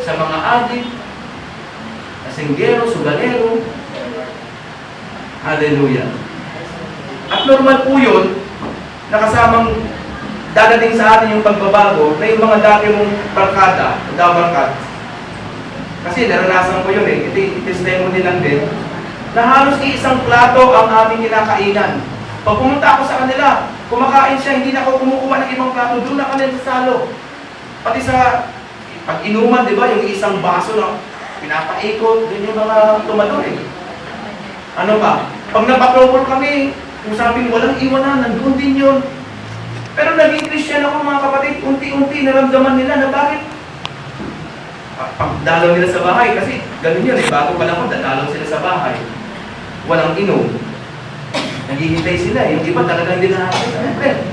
sa mga adik, kasinggero, sugalero? Hallelujah. At normal po yun, nakasamang dadating sa atin yung pagbabago na yung mga dati mong barkada, kasi naranasan ko yun i-testimony lang din, na halos isang plato ang aming kinakainan. Pag pumunta ako sa kanila, kumakain siya, hindi na ako kumukuha ng ibang plato, doon na kanila sa salo. Pati sa pag-inuman, di ba, yung isang baso na pinapaikot, doon yung mga tumador Ano pa? Pag napatrouble kami, kung sabing walang iwanan, nandun din yun. Pero naging Christian ako mga kapatid, unti-unti naramdaman nila na bakit pagdalaw nila sa bahay, kasi ganun yun bago pa lang ako, dadalaw sila sa bahay. Walang inom. Naghihintay sila yung iba talagang dinahapin. Siyempre,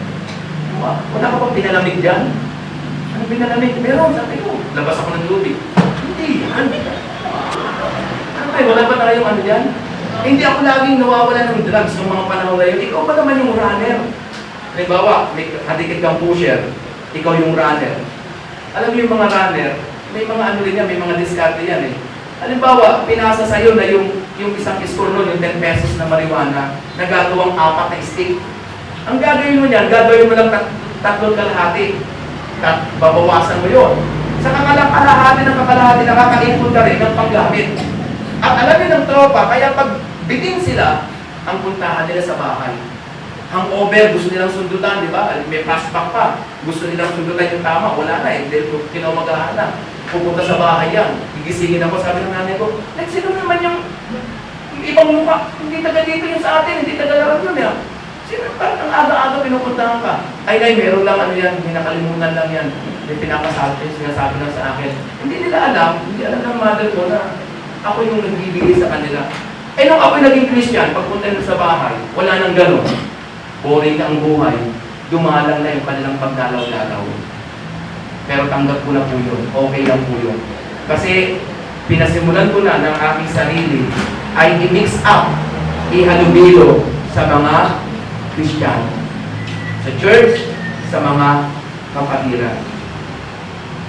wala ka pang pinalamig dyan? Ano pinalamig? Meron, sabi ko, labas ako ng tubig. Hindi, ano kayo, wala ba tayong ano dyan? Hindi ako laging nawawala ng drugs ng mga panahon na yun. Ikaw ba naman yung runner? Halimbawa, may hadikit kang pusher, ikaw yung runner. Alam mo yung mga runner, may mga ano rin yan, may mga diskarte yan Halimbawa, pinasa sa'yo na yung isang score nun, yung 10 pesos na marijuana, nagagawang 4 na stick. Ang gagawin mo niyan, gagawin mo lang 3 kalahati. Babawasan mo yun. Sa kalahati ng kakalahati, nakakaipon ka rin ng panggamit. At alam niyo ng tropa, kaya pag bitin sila, ang puntahan nila sa bahay. Hangover, gusto nilang sundutan, di ba? May flashback pa. Gusto nilang sundutan yung tama, wala na dahil kinumagahan na. Pupunta sa bahay yan. Gigisingin ako, sabi ng nanay ko, sino naman yung ibang mukha? Hindi taga dito yung sa atin, hindi taga larang yun Sino? Parang ang aga-aga pinupuntahan ka. Ay, meron lang ano yan, may nakalimutan lang yan. May pinapasabi, sinasabi lang sa akin. Hindi nila alam, hindi alam ng mother ko na ako yung nagbibigay sa kanila. Nung ako naging Christian, pagpunta nila sa bahay, wala nang gano'n. Boring na ang buhay, dumalang na yung kanilang pagdalaw-dalaw. Pero tanggap ko na po yun, okay lang po yun. Kasi pinasimulan ko na ng aking sarili ay i-mix up, ihalubilo sa mga Christian, sa church, sa mga kapatiran.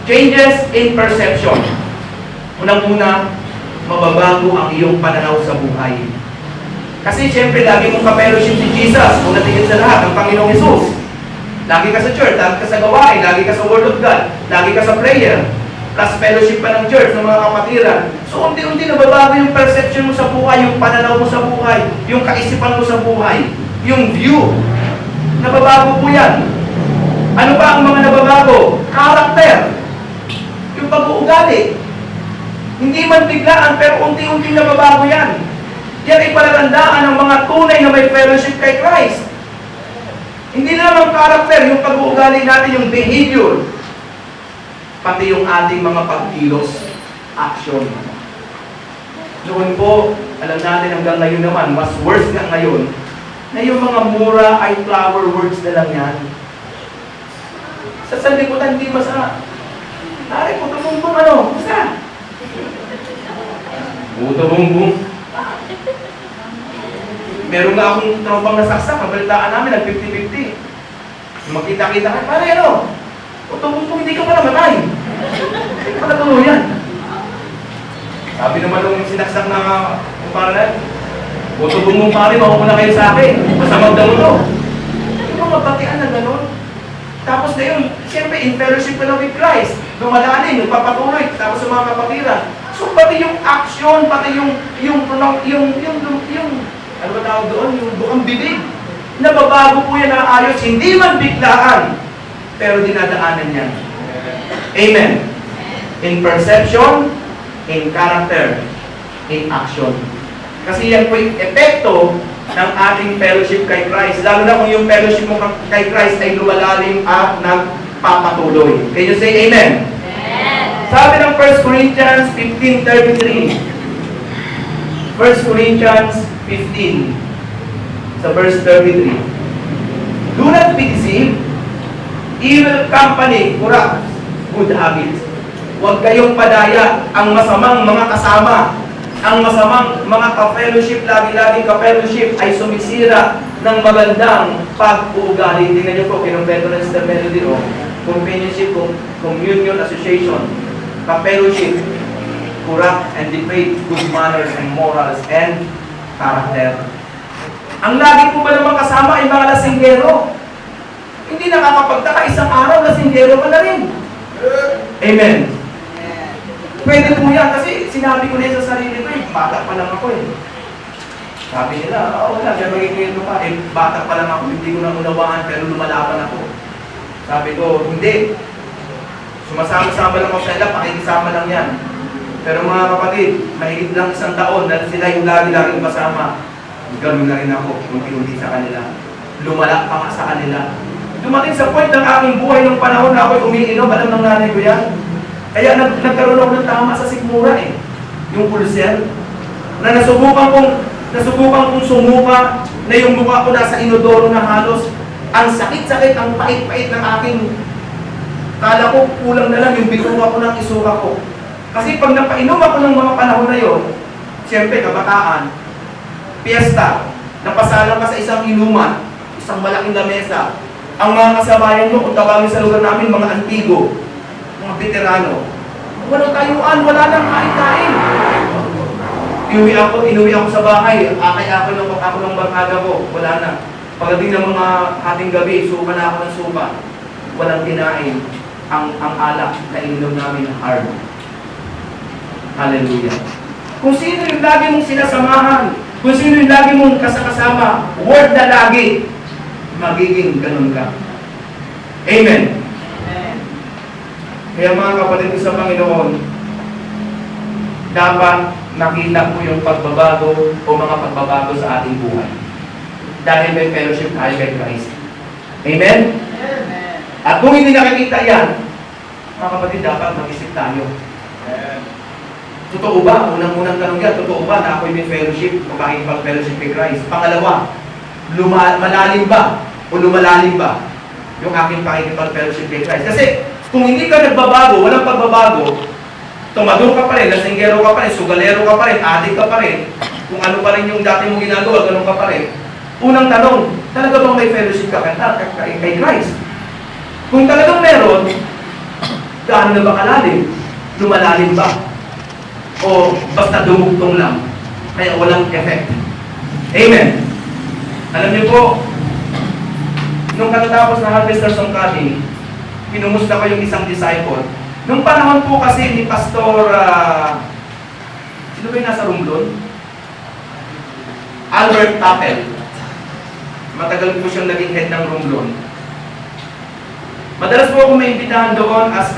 Changes in perception. Unang-una, mababago ang iyong pananaw sa buhay. Kasi siyempre, lagi mong ka-fellowship si Jesus, kung natingin sa lahat, ang Panginoong Jesus. Lagi ka sa church, lagi ka sa gawain, lagi ka sa Word of God, lagi ka sa prayer, plus fellowship pa ng church, ng mga kapatiran. So, unti-unti nababago yung perception mo sa buhay, yung pananaw mo sa buhay, yung kaisipan mo sa buhay, yung view. Nababago po yan. Ano ba ang mga nababago? Character. Yung pag-uugali. Hindi man biglaan, pero unti-unti nababago yan. Yan ay palatandaan ng mga tunay na may fellowship kay Christ. Hindi na naman character, yung pag-uugali natin, yung behavior. Pati yung ating mga pagkilos, action. Noon po, alam natin hanggang ngayon naman, mas worse nga ngayon, na yung mga mura ay flower words na lang yan. Sa sanlibutan, hindi masa. Nari, puto-bumbong basta. Puto-bumbong. Meron nga akong tropang nasaksak, mabalitaan namin, nag-50-50. Magkita-kita ka, pare puto-bumbong, hindi ka pa namatay. Hindi ka pa natuluyan. Sabi naman nung sinaksak na kumpara, puto-bumbong pare, makukuha kayo sa akin. Masamang daw ito. Hindi mo mabatian na gano'n. Tapos na yun, siyempre, in fellowship ka na with Christ. Dumadaanin, nagpapatuloy, tapos sa mga kapatiran. So, pati yung action, pati yung ano ba tawag doon? Yung bukang bibig. Nababago po yan na ayos, hindi man biglaan, pero dinadaanan yan. Amen. In perception, in character, in action. Kasi yan po yung epekto ng ating fellowship kay Christ. Lalo na kung yung fellowship mo kay Christ ay lumalalim at nagpapatuloy. Can you say amen? Amen. Sabi ng 1 Corinthians 15:33. 1 Corinthians 15 sa verse 33. Do not be deceived. Evil company corrupts good habits. Huwag kayong padaya. Ang masamang mga kasama, ang masamang mga ka-fellowship, lagi-laging ka-fellowship ay sumisira ng magandang pag-uugali. Tingnan niyo po, kinumpleto ng Sister Melody, companionship, communion, association, ka-fellowship, corrupt and degrade good manners and morals and character. Ang lagi po ba naman kasama ay mga lasinggero? Hindi nakakapagtaka, isang araw lasinggero ka na rin. Amen. Pwede po yan kasi sinabi ko na yan sa sarili ko, bata pa lang ako eh. Sabi nila, wala, kaya magiging pa. Bata pa lang ako, hindi ko na unawaan, pero lumalaban ako. Sabi ko, hindi. Sumasama-sama lang ako sa ila, pakikisama lang yan. Pero mga kapatid, mahigit lang isang taon na sila yung lagi-laging kasama. Ganun na rin ako, unti-unti sa kanila. Lumala pa nga sa kanila. Dumating sa point ng aking buhay ng panahon na ako'y umiinom, alam ng nanay ko yan. Kaya nagkaroon ako ng tama sa sikmura eh. Yung pulser. Na nasubukan kong sumuka, na yung mukha ko nasa inodoro na halos. Ang sakit-sakit, ang pait-pait ng aking, kala ko kulang na lang yung bituka ko ng isuka ko. Kasi pag napainom ako ng mga panahon na yon, siyempre kabataan, piyesta, napasalang ka sa isang inuman, isang malaking lamesa. Ang mga kasabayan mo, kung tawagin sa lugar namin, mga antigo, mga veterano, walang tayuan, wala nang kain-kain. Inuwi ako sa bahay, akay-akay ng ako ng barkada ko, wala na. Pagdating ng mga ating gabi, suka na ako ng suka. Walang kinain. Ang alak na ininom namin ng hard. Hallelujah. Kung sino yung lagi mong sinasamahan, kung sino yung lagi mong kasama, word na lagi, magiging ganun ka. Amen. Kaya mga kapatid ko sa Panginoon, dapat nakita po yung pagbabago o mga pagbabago sa ating buhay. Dahil may fellowship tayo kay Christ. Amen? At kung hindi nakikita yan, mga kapatid, dapat mag-isip tayo. Totoo ba? Unang-unang tanong yan, totoo ba na ako'y may fellowship o pakikipag-fellowship kay Christ? Pangalawa, malalim ba o lumalalim ba yung aking pakikipag-fellowship kay Christ? Kasi kung hindi ka nagbabago, walang pagbabago, tumador ka pa rin, lasinggero ka pa rin, sugalero ka pa rin, adik ka pa rin, kung ano pa rin yung dati mong ginagawa, ganun ka pa rin. Unang tanong, talaga bang may fellowship ka kay Christ? Kung talagang meron, gaano na ba kalalim? Lumalalim ba? O basta dumugtong lang, kaya walang effect? Amen. Alam niyo po, nung katatapos na Harvesters on Cutting, pinumusta ko yung isang disciple. Nung panahon po kasi ni Pastor, sino ba yung nasa Romblon? Albert Appel. Matagal po siyang naging head ng Romblon. Madalas po ako maimbitahan doon as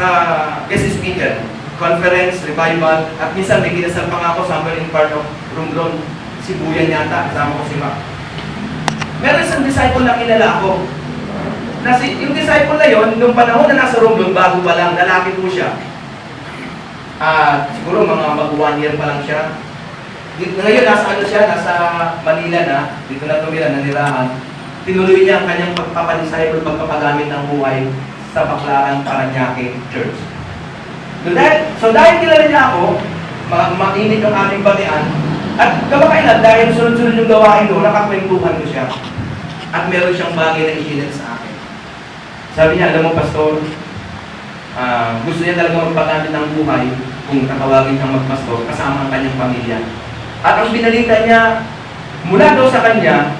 guest speaker, conference, revival, at minsan may kinasal pa nga ako somewhere in part of Romblon, Sibuyan yata, kasama ko si Mac. Meron isang disciple na kilala ako. Yung disciple na yon, nung panahon na nasa Romblon, bago pa lang, lalaki po siya. Siguro mga mag-1 year pa lang siya. Ngayon, nasa Manila na, dito na tumira, nanirahan. Tinuloy niya ang kanyang pagpapadisciple, pagpapagamit ng buhay sa Baclaran, Parañaque Church. So dahil kilala niya ako, mainit ang aming batian, at kamakailan, dahil sunod-sunod yung gawain doon, nakakwentuhan ko siya. At meron siyang bagay na i-share sa akin. Sabi niya, alam mo, Pastor, gusto niya talaga magpagamit ng buhay kung tatawagin siyang magpastor kasama ang kanyang pamilya. At ang binalita niya, mula daw sa kanya,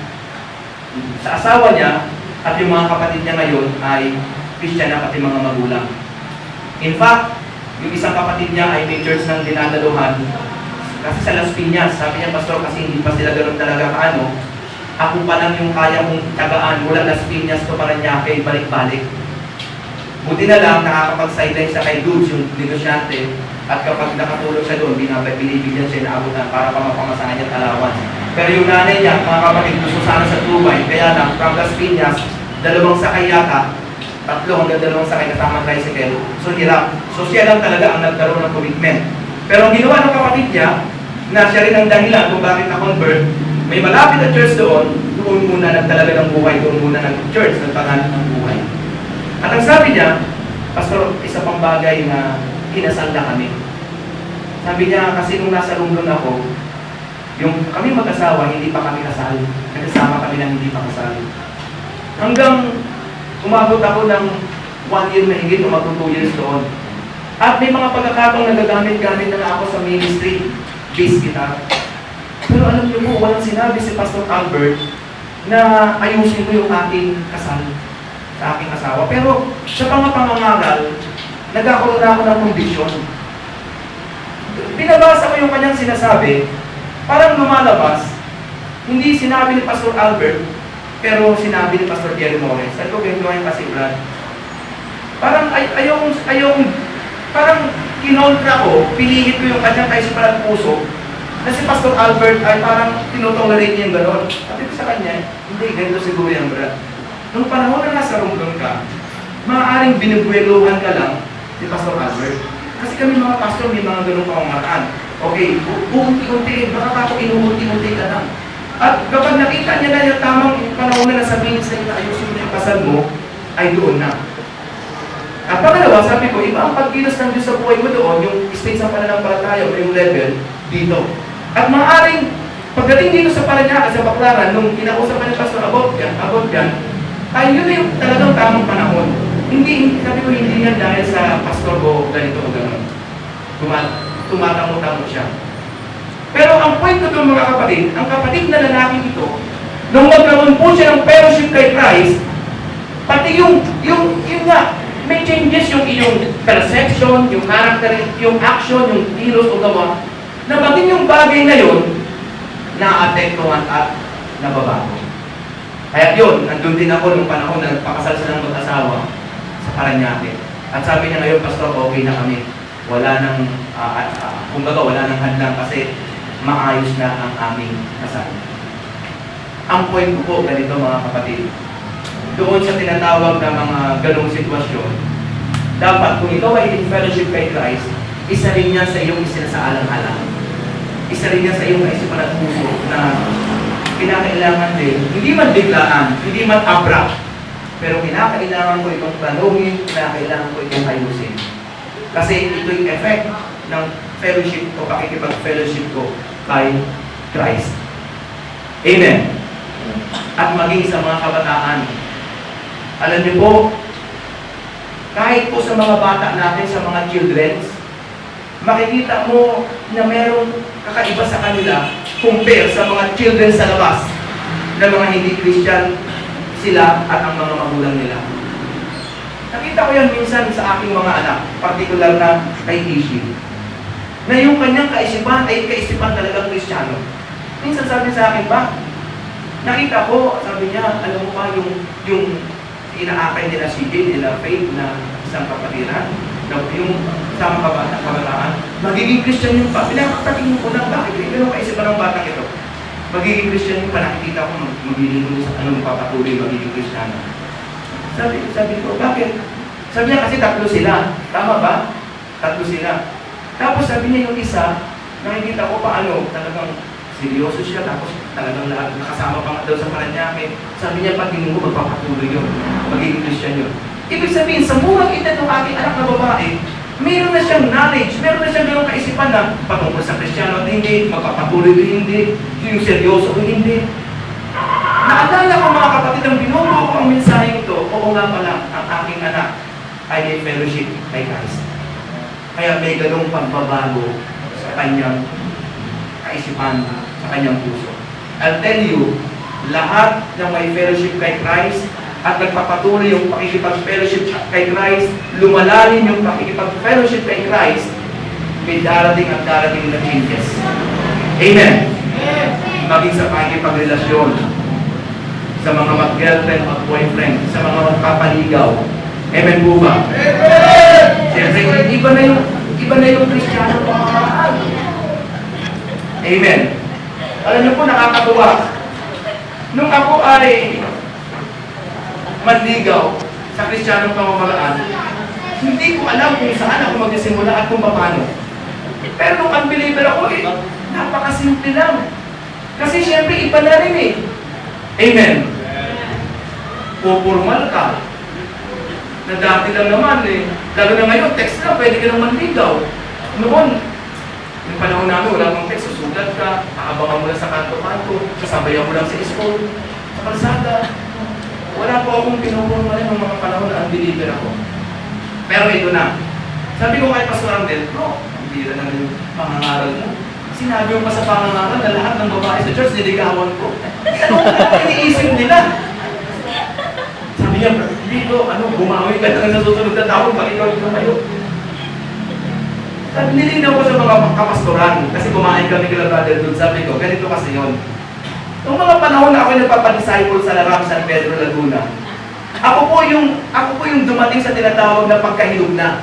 sa asawa niya, at yung mga kapatid niya ngayon ay Christian na pati mga magulang. In fact, yung isang kapatid niya ay may church ng dinadaluhan. Kasi sa Las Piñas, sabi niya, Pastor, kasi hindi pa sila ganun talaga kaano, ako pa lang yung kaya kong tagaan mula Las Piñas to Parañaque, balik-balik. Buti na lang, nakakapag-sideline siya kay Dulce, yung negosyante, at kapag nakatulog siya doon, binibigyan siya na abutan para pamapamasahan niya talawan. Pero yung nanay niya, mga kapatid, gusto sana sa Dubai, kaya lang, from Las Piñas, 2 sakay yata, tatlo hanggang dalawang sakay kasama tricycle. So hirap. So siya lang talaga ang nagkaroon ng commitment. Pero ang ginawa ng kapatid niya, na siya rin ang dahilan kung bakit na-convert, may malapit na church doon muna nagtalaga ng buhay, doon muna nag-church, nagpangalan ng buhay. At ang sabi niya, Pastor, isa pang bagay na kinasal na kami. Sabi niya, kasi nung nasa London ako, yung kami mag-asawa, hindi pa kami kasal. Nagkasama kami ng hindi pa kasal. Hanggang umabot ako ng 1 year na higit, umabot 2 years doon. At may mga pagkakataong nagagamit-gamit na ako sa ministry, bass guitar. Pero alam niyo po, walang sinabi si Pastor Albert na ayusin ko yung aking kasal sa aking asawa. Pero sa pangapangangaral, nagkakaroon na ako ng kondisyon. Pinabasa ko yung kanyang sinasabi, parang lumalabas, hindi sinabi ni Pastor Albert, pero sinabi ni Pastor Jerry Morris. Sabi ko, ganito ngayon kasi, Brad. Parang parang kinontra ko, pinihit ko yung kanyang kaisipan at puso, na si Pastor Albert ay parang tinutolerate niya yung gano'n. Sabi ko sa kanya, hindi, ganito siguro yan, Brad. Nung panahon na nasa Runggang ka, maaaring binugweluhan ka lang si Pastor Albert. Kasi kami mga pastor, may mga gano'ng pamamaraan. Okay, unti-unti, baka ako inuunti-unti ka lang. At kapag nakita niya na yung tamang panahon na nasabihin sa iyo na ayusin mo yung kasal mo, ay doon na. At pangalawa, sabi ko, iba ang pagkilos ng Diyos sa buhay mo doon, yung stage ng pananampalataya o yung level, dito. At maaaring, pagdating dito sa Paranaque, sa Baclaran, nung kinausapan ni Pastor about yan, ay yun na yung talagang tamang panahon. Hindi, sabi ko, hindi yan dahil sa pastor ko ganito o gano'n. Tumatamo-tamo siya. Pero ang point ko doon mga kapatid, ang kapatid na lalaki ito, nung magkaroon po siya ng fellowship kay Christ, pati yung nga, may changes yung iyong perception, yung character, yung action, yung kilos o gawa, na maging yung bagay na yun, na-apektuhan at nababago. Kaya yun, nandun din ako nung panahon na nagpakasal sila ng mag-asawa sa Paranaque. At sabi niya ngayon, Pastor, okay na kami. Wala nang, kumbaga wala nang hadlang kasi maayos na ang aming kasal. Ang point ko po, ganito mga kapatid, doon sa tinatawag na mga ganong sitwasyon, dapat kung ikaw ay in fellowship kay Christ, isa rin niya sa iyong isinasaalang-alang. Isa rin niya sa iyong naisipan at puso na kinakailangan din, hindi man biglaan, hindi man abrupt, pero kinakailangan ko itong tanongin, kinakailangan ko itong ayusin. Kasi ito yung effect ng fellowship ko, pakikipag-fellowship ko kay Christ. Amen. At maging sa mga kabataan, alam niyo po, kahit po sa mga bata natin, sa mga children, makikita mo na merong kakaiba sa kanila compare sa mga children sa labas na mga hindi Christian sila at ang mga magulang nila. Nakita ko yan minsan sa aking mga anak, particular na kay Ishi, na yung kanyang kaisipan ay kaisipan talagang Kristiyano. Minsan sabi sa akin, ba? Nakita ko, sabi niya, alam mo ba, yung inaakay nila si Jane, nila Faith na isang kapatiran, yung sama kabataan, magiging Christian yung pa. Pinakapatingin ko lang, bakit yung kaisipan ng batang ito? Magiging Christian yung pa, nakikita ko magiging sa anong papatuloy, magiging Kristiyano. Sabi ko, bakit? Sabi niya kasi tatlo sila. Tama ba? Tatlo sila. Tapos sabi niya yung isa, nakikita ko paano, talagang seryoso siya, tapos talagang lahat nakasama pa nga daw sa Paranaque. Sabi niya, patingin mo, magpapatuloy yun. Magiging Christian yun. Ibig sabihin, sa murang edad ng aking anak na babae, meron na siyang knowledge, meron na siyang ganong kaisipan na patungkol sa Kristiyano at hindi, magpapatuloy o hindi, yung seryoso o hindi. Naalala ko mga kapatid, ang binubuo ko ang mensaheng ito, oo nga pala, ang aking anak ay may fellowship kay Christ. Kaya may ganong pagbabago sa kanyang kaisipan, sa kanyang puso. I'll tell you, lahat ng may fellowship kay Christ at nagpapatuloy yung pakikipag-fellowship kay Christ, lumalalim yung pakikipag-fellowship kay Christ, may darating at darating na changes. Amen. Maging sa pakikipagrelasyon, sa mga mag-girlfriend at boyfriend, sa mga magpapaligaw. Amen po ba? Amen! Siyempre, iba na yung Kristiyano pamamaraan. Amen. Alam niyo po, nakakatuwa. Nung ako ay manligaw, sa Kristiyanong pamamaraan, hindi ko alam kung saan ako magsisimula at kung paano. Pero nung unbeliever ako napakasimple lang. Kasi syempre iba na rin eh. Amen. Pupurmal ka. Na dati lang naman lalo na ngayon, text na, pwede ka naman ligaw. Noon, yung panahon namin, wala kang text, susulat ka, aabangan mo lang sa kanto-kanto, sasabayan mo lang sa school, sa kalsada. Wala po akong pinupurmalan ng mga panahon na unbeliever ako. Pero ito na. Sabi ko kay Pastor Arnel, bro, hindi na naman yung pangangaral mo. Sinabi mo pa sa pangangaral na lahat ng babae sa church, niligawan ko. Iniisip nila. Sabi niya, dito, bumawi ka na sa susunod na taon, pag ikaw ito kayo. Sabi, nilinaw ko sa mga kapastoran, kasi kumain kami kila brother doon, sabi ko, ganito kasi yun. Noong mga panahon na ako nagpapadisciple sa Laram San Pedro, Laguna, ako po yung dumating sa tinatawag na pagkahilog na.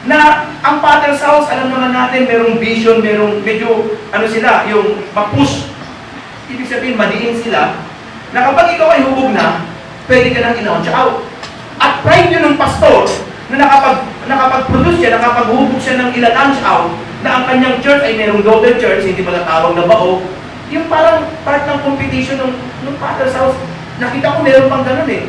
Na ang Father's House, alam naman natin, merong vision, merong medyo, sila, yung ma-push. Ibig sabihin, madiin sila, na kapag ikaw ay hubog na, pwede ka nang in-launch out. At pride yun ng pastor, na nakapag-produce siya, nakapag-hubog siya ng ila-launch out, na ang kanyang church ay merong daughter church, hindi pala tawag na bao, yung parang part ng competition ng Father's House, nakita ko meron pang ganun eh.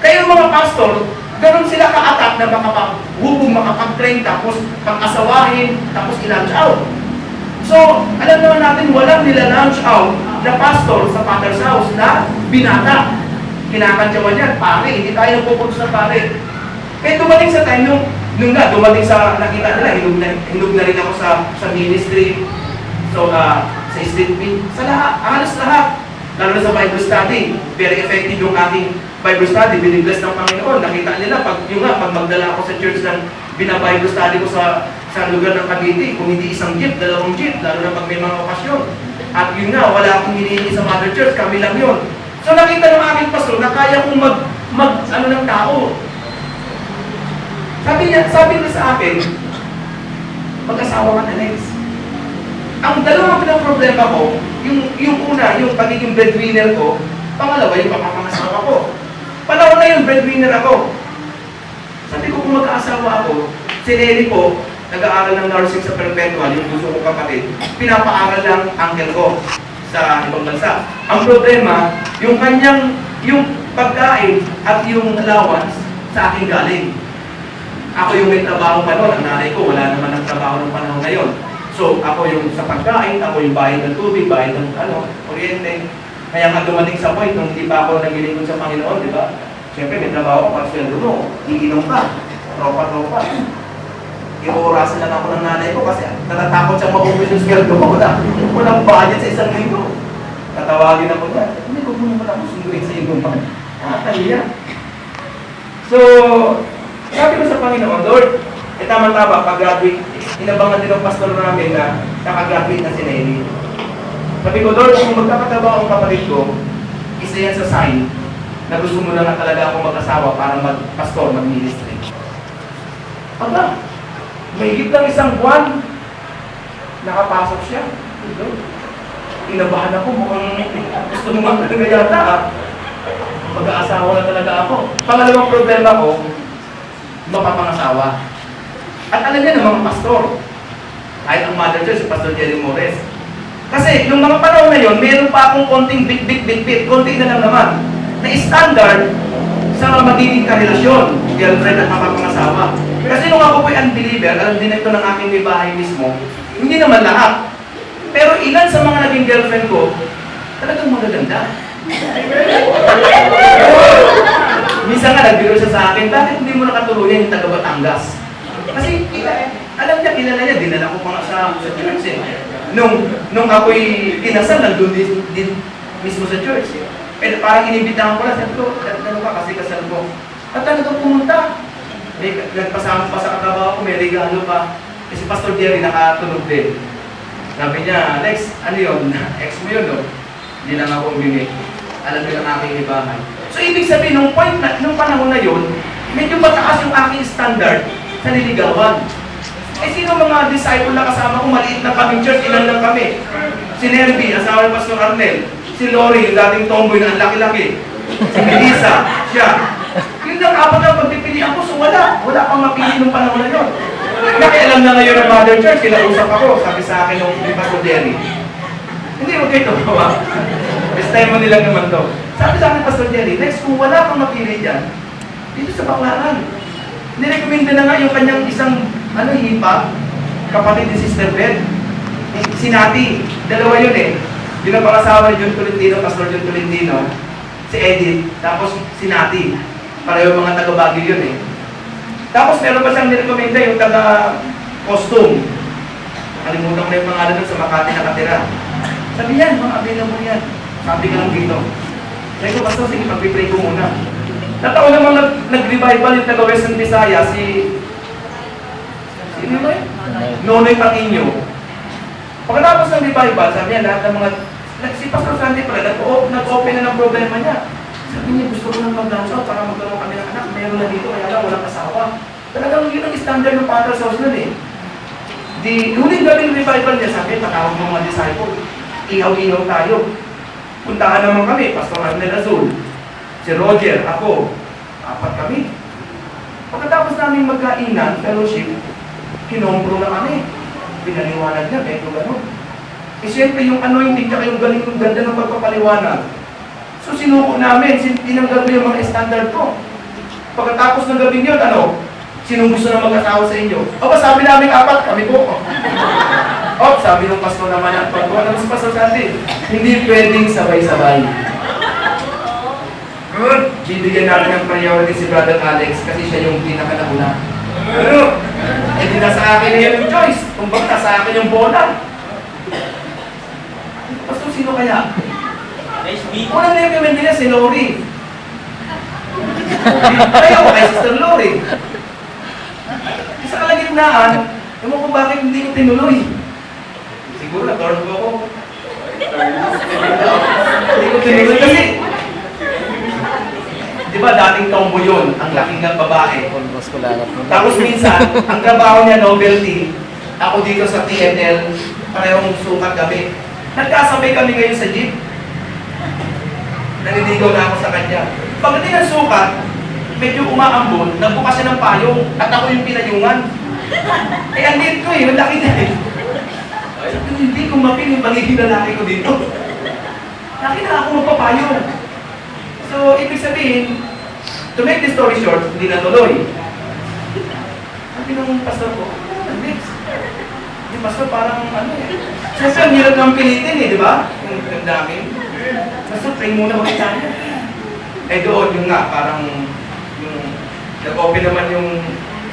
Kaya yung mga pastor, ganun sila ka-attack na makapag-hubog, makapag-train, tapos pag-asawahin, tapos i-launch out. So, alam naman natin, walang nila-launch out na pastor sa Father's House na binata. Kinakantyawan yan, pare, hindi tayo nagpupuntos ng pare. Kaya dumating sa time, dumating sa, nakita nila, hinug na rin ako sa ministry, so, sa street meet, sa lahat, halos lahat. Lalo na sa Bible study, very effective yung aking Bible study, binibless ng Panginoon. Nakita nila, pag magdala ako sa church ng bina-Bible study ko sa lugar ng Cavite, kung hindi isang jeep, 2 jeep, lalo na pag may mga okasyon. At yun nga, wala akong hinihingi sa mother church, kami lang yun. So nakita ng aking pastor na kaya kong ng tao. Sabi niya sa akin, mag-asawa ka na, Lex. Ang dalawang problema ko, yung una, yung pagiging breadwinner ko, pangalawa, yung pagpapangasawa ko. Panahon na yun, breadwinner ako. Sabi ko, kung mag-aasawa ako, si Nelly po, nag-aaral ng nursing sa Perpetual, yung gusto ko kapatid, pinapaaral lang uncle ko sa ibang bansa. Ang problema, yung pagkain at yung allowance sa akin galing. Ako yung may trabaho pa noon, ang nanay ko, wala naman ang trabaho ng panahon ngayon. So, ako yung sa pagkain, ako yung bayad ng tubig, bayad ng kuryente. Kaya nga dumating sa point, nung hindi pa ako nagilingkod sa Panginoon, di ba? Siyempre, may trabaho ko, pag-sweldo mo, iinom ka, tropa-tropa. Iuurasan lang ako ng nanay ko kasi natatakot siya maubos yung sweldo ko. Walang budget sa isang linggo. Tatawagin ako niya. Hindi ko muna ako sunduin sa iyo. Nakakaliya. So, sabi ko sa Panginoon, Lord, tama-tama, pag-graduate, inabangan din ang pastor namin na nakagraduate na si Nelly. Sabi ko, Lord, kung magkakatabaho ang kapatid ko, isa yan sa sign na gusto mo na talaga akong mag-asawa para mag-pastor, mag-ministry. Aba, mahigit lang 1 buwan, nakapasok siya. Inabahan ako, mukhang gusto mo nga talaga yata. Mag-aasawa na talaga ako. Pangalawang problema ko, mapapangasawa. At alam niya ng mga pastor, kahit ang mother church, si Pastor Jerry Mores. Kasi nung mga panahon na yun, meron pa akong konting bit, konting na lang naman, na standard sa magiging karelasyon, girlfriend at mapapangasawa. Kasi nung ako po'y unbeliever, alam din ito ng aking may bahay mismo, hindi naman lahat. Pero ilan sa mga naging girlfriend ko, talagang magaganda. Minsan nga, nagbiro siya sa akin, bakit hindi mo nakatuluyan yung taga Batangas? Kasi alam niya, kilala niya, dinala ko pa nga sa church eh. Nung ako'y kinasal, nandun din mismo sa church. Eh, parang inibitahan ko lang, sabi ko, ano ka kasi kasal ko. At talagang pumunta. Nagpasama pa sa katrabaho ko, may regalo pa. Kasi Pastor Jerry nakatulog din. Sabi niya, Alex, ano yun? Ex mo yun, no? Hindi lang ako umimik. Alam ko lang aking ibahan. So, ibig sabihin, nung panahon na yun, medyo mataas yung aking standard sa niligawan. Eh, sino mga disciple na kasama ko? Maliit na kaming church, ilan lang kami. Si Nerby, asawa ni Pastor Arnel. Si Lori, yung dating tomboy na ang laki-laki. Si Melissa, siya. Yun lang, apat ang pagpipilian ko, so wala pang mapili nung panahon na yun. Nakialam na ngayon ng Mother Church, kinausap ako, sabi sa akin ng Pastor Jerry. Hindi, huwag kayo tumawa. Best time mo nilang naman to. Sabi sa akin, Pastor Jerry, next, kung wala kang mapili dyan, dito sa Baclaran. Nirekomenda na nga yung kanyang isang, hipa, kapatid ni Sister Beth. Si Nati, dalawa yun eh. Yun ang pangasawa ni John Tolentino, Pastor John Tolentino, si Edith, tapos si Nati. Pareho mga taga-Baguio yun eh. Tapos meron pa siyang nirekomenda yung taga-costume. Kalimutan ko na yung pangalan doon sa Makati nakatira. Sabi yan, mga available yan. Sabi ka lang dito. Sabi ko, Pastor, sige, mag-pray ko muna. Nataon namang nag-revival yung taga-Western Visayas, sino ba yun? Nonoy Patinho. Pagkatapos ng revival, sabi niya, lahat ng mga, si Pastor Sandy pala, nag-open na ng problema niya. Sabi niya, gusto ko nang mag-dance out para magkaroon kami ng anak. Meron na dito, kaya lang, walang asawa. Talagang yun ang standard ng Father's House nun eh. Di, huling gabi ng revival niya, sabi, patawag ng mga disciple. Ihaw-ihaw tayo. Puntahan naman kami, Pastor Arnel Azul, si Roger, ako, apat kami. Pagkatapos namin magkainan, fellowship, kinompro na kami. Pinaliwanag niya, medyo gano'n. Eh siyempre yung anointing, tsaka yung galing yung ganda ng pagpapaliwanag. So sinuko namin, tinanggal ko yung mga standard ko. Pagkatapos ng gabi yun, sinong gusto na mag-asawa sa inyo? O ba sabi namin apat, kami po. O, sabi ng pastor naman ang pagkuha ng Pastor Sandy, hindi pwedeng sabay-sabay. Good. Bibigyan natin ng priority si Brother Alex kasi siya yung pinaka-nauna. Hindi na sa akin na yung choice. Kung bakit sa akin yung bola. Pastor, sino kaya? Unang recommend nila si Lori. Kaya ako kay Sister Lori. Sa kalagitnaan, ewan ko bakit hindi ko tinuloy. Siguro na-turn ko ako. Hindi ko tinuloy kasi di ba dating tomboy yun, ang laking ng babae. Tapos minsan, ang trabaho niya novelty, ako dito sa TNL, parehong sukat kami. Nagkasabay kami ngayon sa jeep. Naniligaw na ako sa kanya. Pagdating ng sukat, medyo umaambon, nagbukas siya ng payong at ako yung pinayungan. Eh, ang liit ko eh, ang laki niya eh. Hindi ko mapin yung pagiging lalaki ko dito. Laki na ako magpapayong. So, ibig sabihin, to make the story short, hindi natuloy. Sabi ng pastor ko, next. Yung pastor parang siyempre ang hirap ng pilitin eh, di ba? Yung dami. Pastor, pray muna ulit tayo. Eh doon, yung nga, parang nag-open naman yung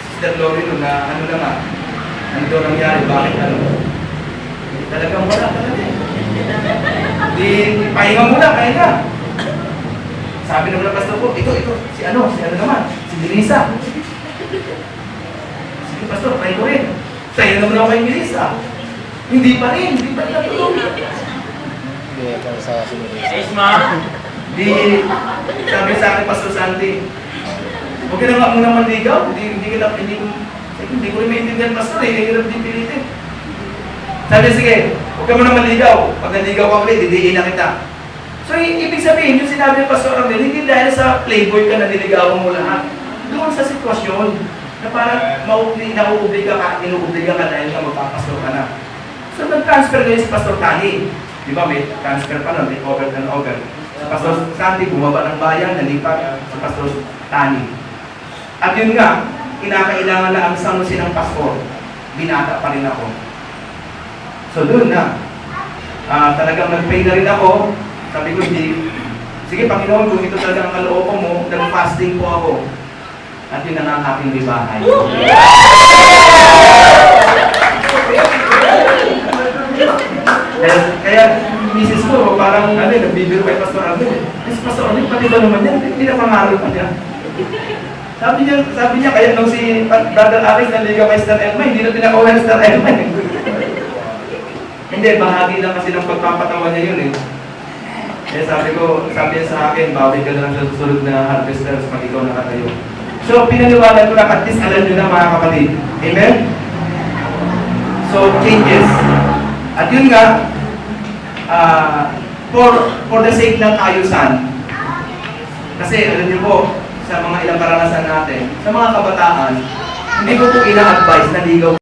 Sister Lori nun na na nga, ano daw nangyari, bakit talagang wala talaga eh. Di, pahinga muna, pahinga. Sabi naman ng pastor ko, ito, si ano naman, si Melissa. Sige pastor, try ko rin. Sa'yo naman ako kay Melissa. Hindi pa rin natulog. Hindi ka sa sinulisa. Di, sabi sa akin, Pastor Sandy, huwag ka na nga muna manligaw. Hindi ko rin maintindihan, Pastor, hindi ko rin pilitin. Sabi, sige, huwag ka muna manligaw. Pag naligaw ka ulit, didiin na kita. So, ibig sabihin, yung sinabi ng Pastor Arnel, hindi dahil sa playboy ka na niligawan mo lahat. Doon sa sitwasyon na parang inuubliga ka dahil ka magpapastor ka na. So, nag-transfer ngayon si Pastor Tani. Di ba, may transfer pa nun, may over and over. Si Pastor Sandy, bumaba ng bayan, nalipat sa Pastor Tani. At yun nga, kinakailangan na ang sanusin ng pastor. Binata pa rin ako. So, doon na. Talagang nag-pray na rin ako. Sabi ko, sige Panginoon, kung ito talaga ang kalooban mo, nag-fasting po ako. At yun na ang aking libahay. Kaya, misis ko, parang nagbibiro kay Pastor Arnel. Si Pastor Arnel, pati ba naman yan? Hindi na pangaral pa niya. Sabi niya, kaya nung si Brother Alex naligaw kay Sister Elma, hindi na pinakawalan si Sister Elma. Hindi, bahagi lang kasi ng pagpapatawa niya yun eh. Kaya sabi niya sa akin, bawi ka na lang sa susunod na harvesters pag ikaw nakatayo. So, pinaniwanan ko na at least alam nyo na mga kapatid. Amen? So, changes. At yun nga, for the sake ng ayusan, kasi alam niyo po, sa mga ilang karanasan natin, sa mga kabataan, hindi ko po ina-advise na ligaw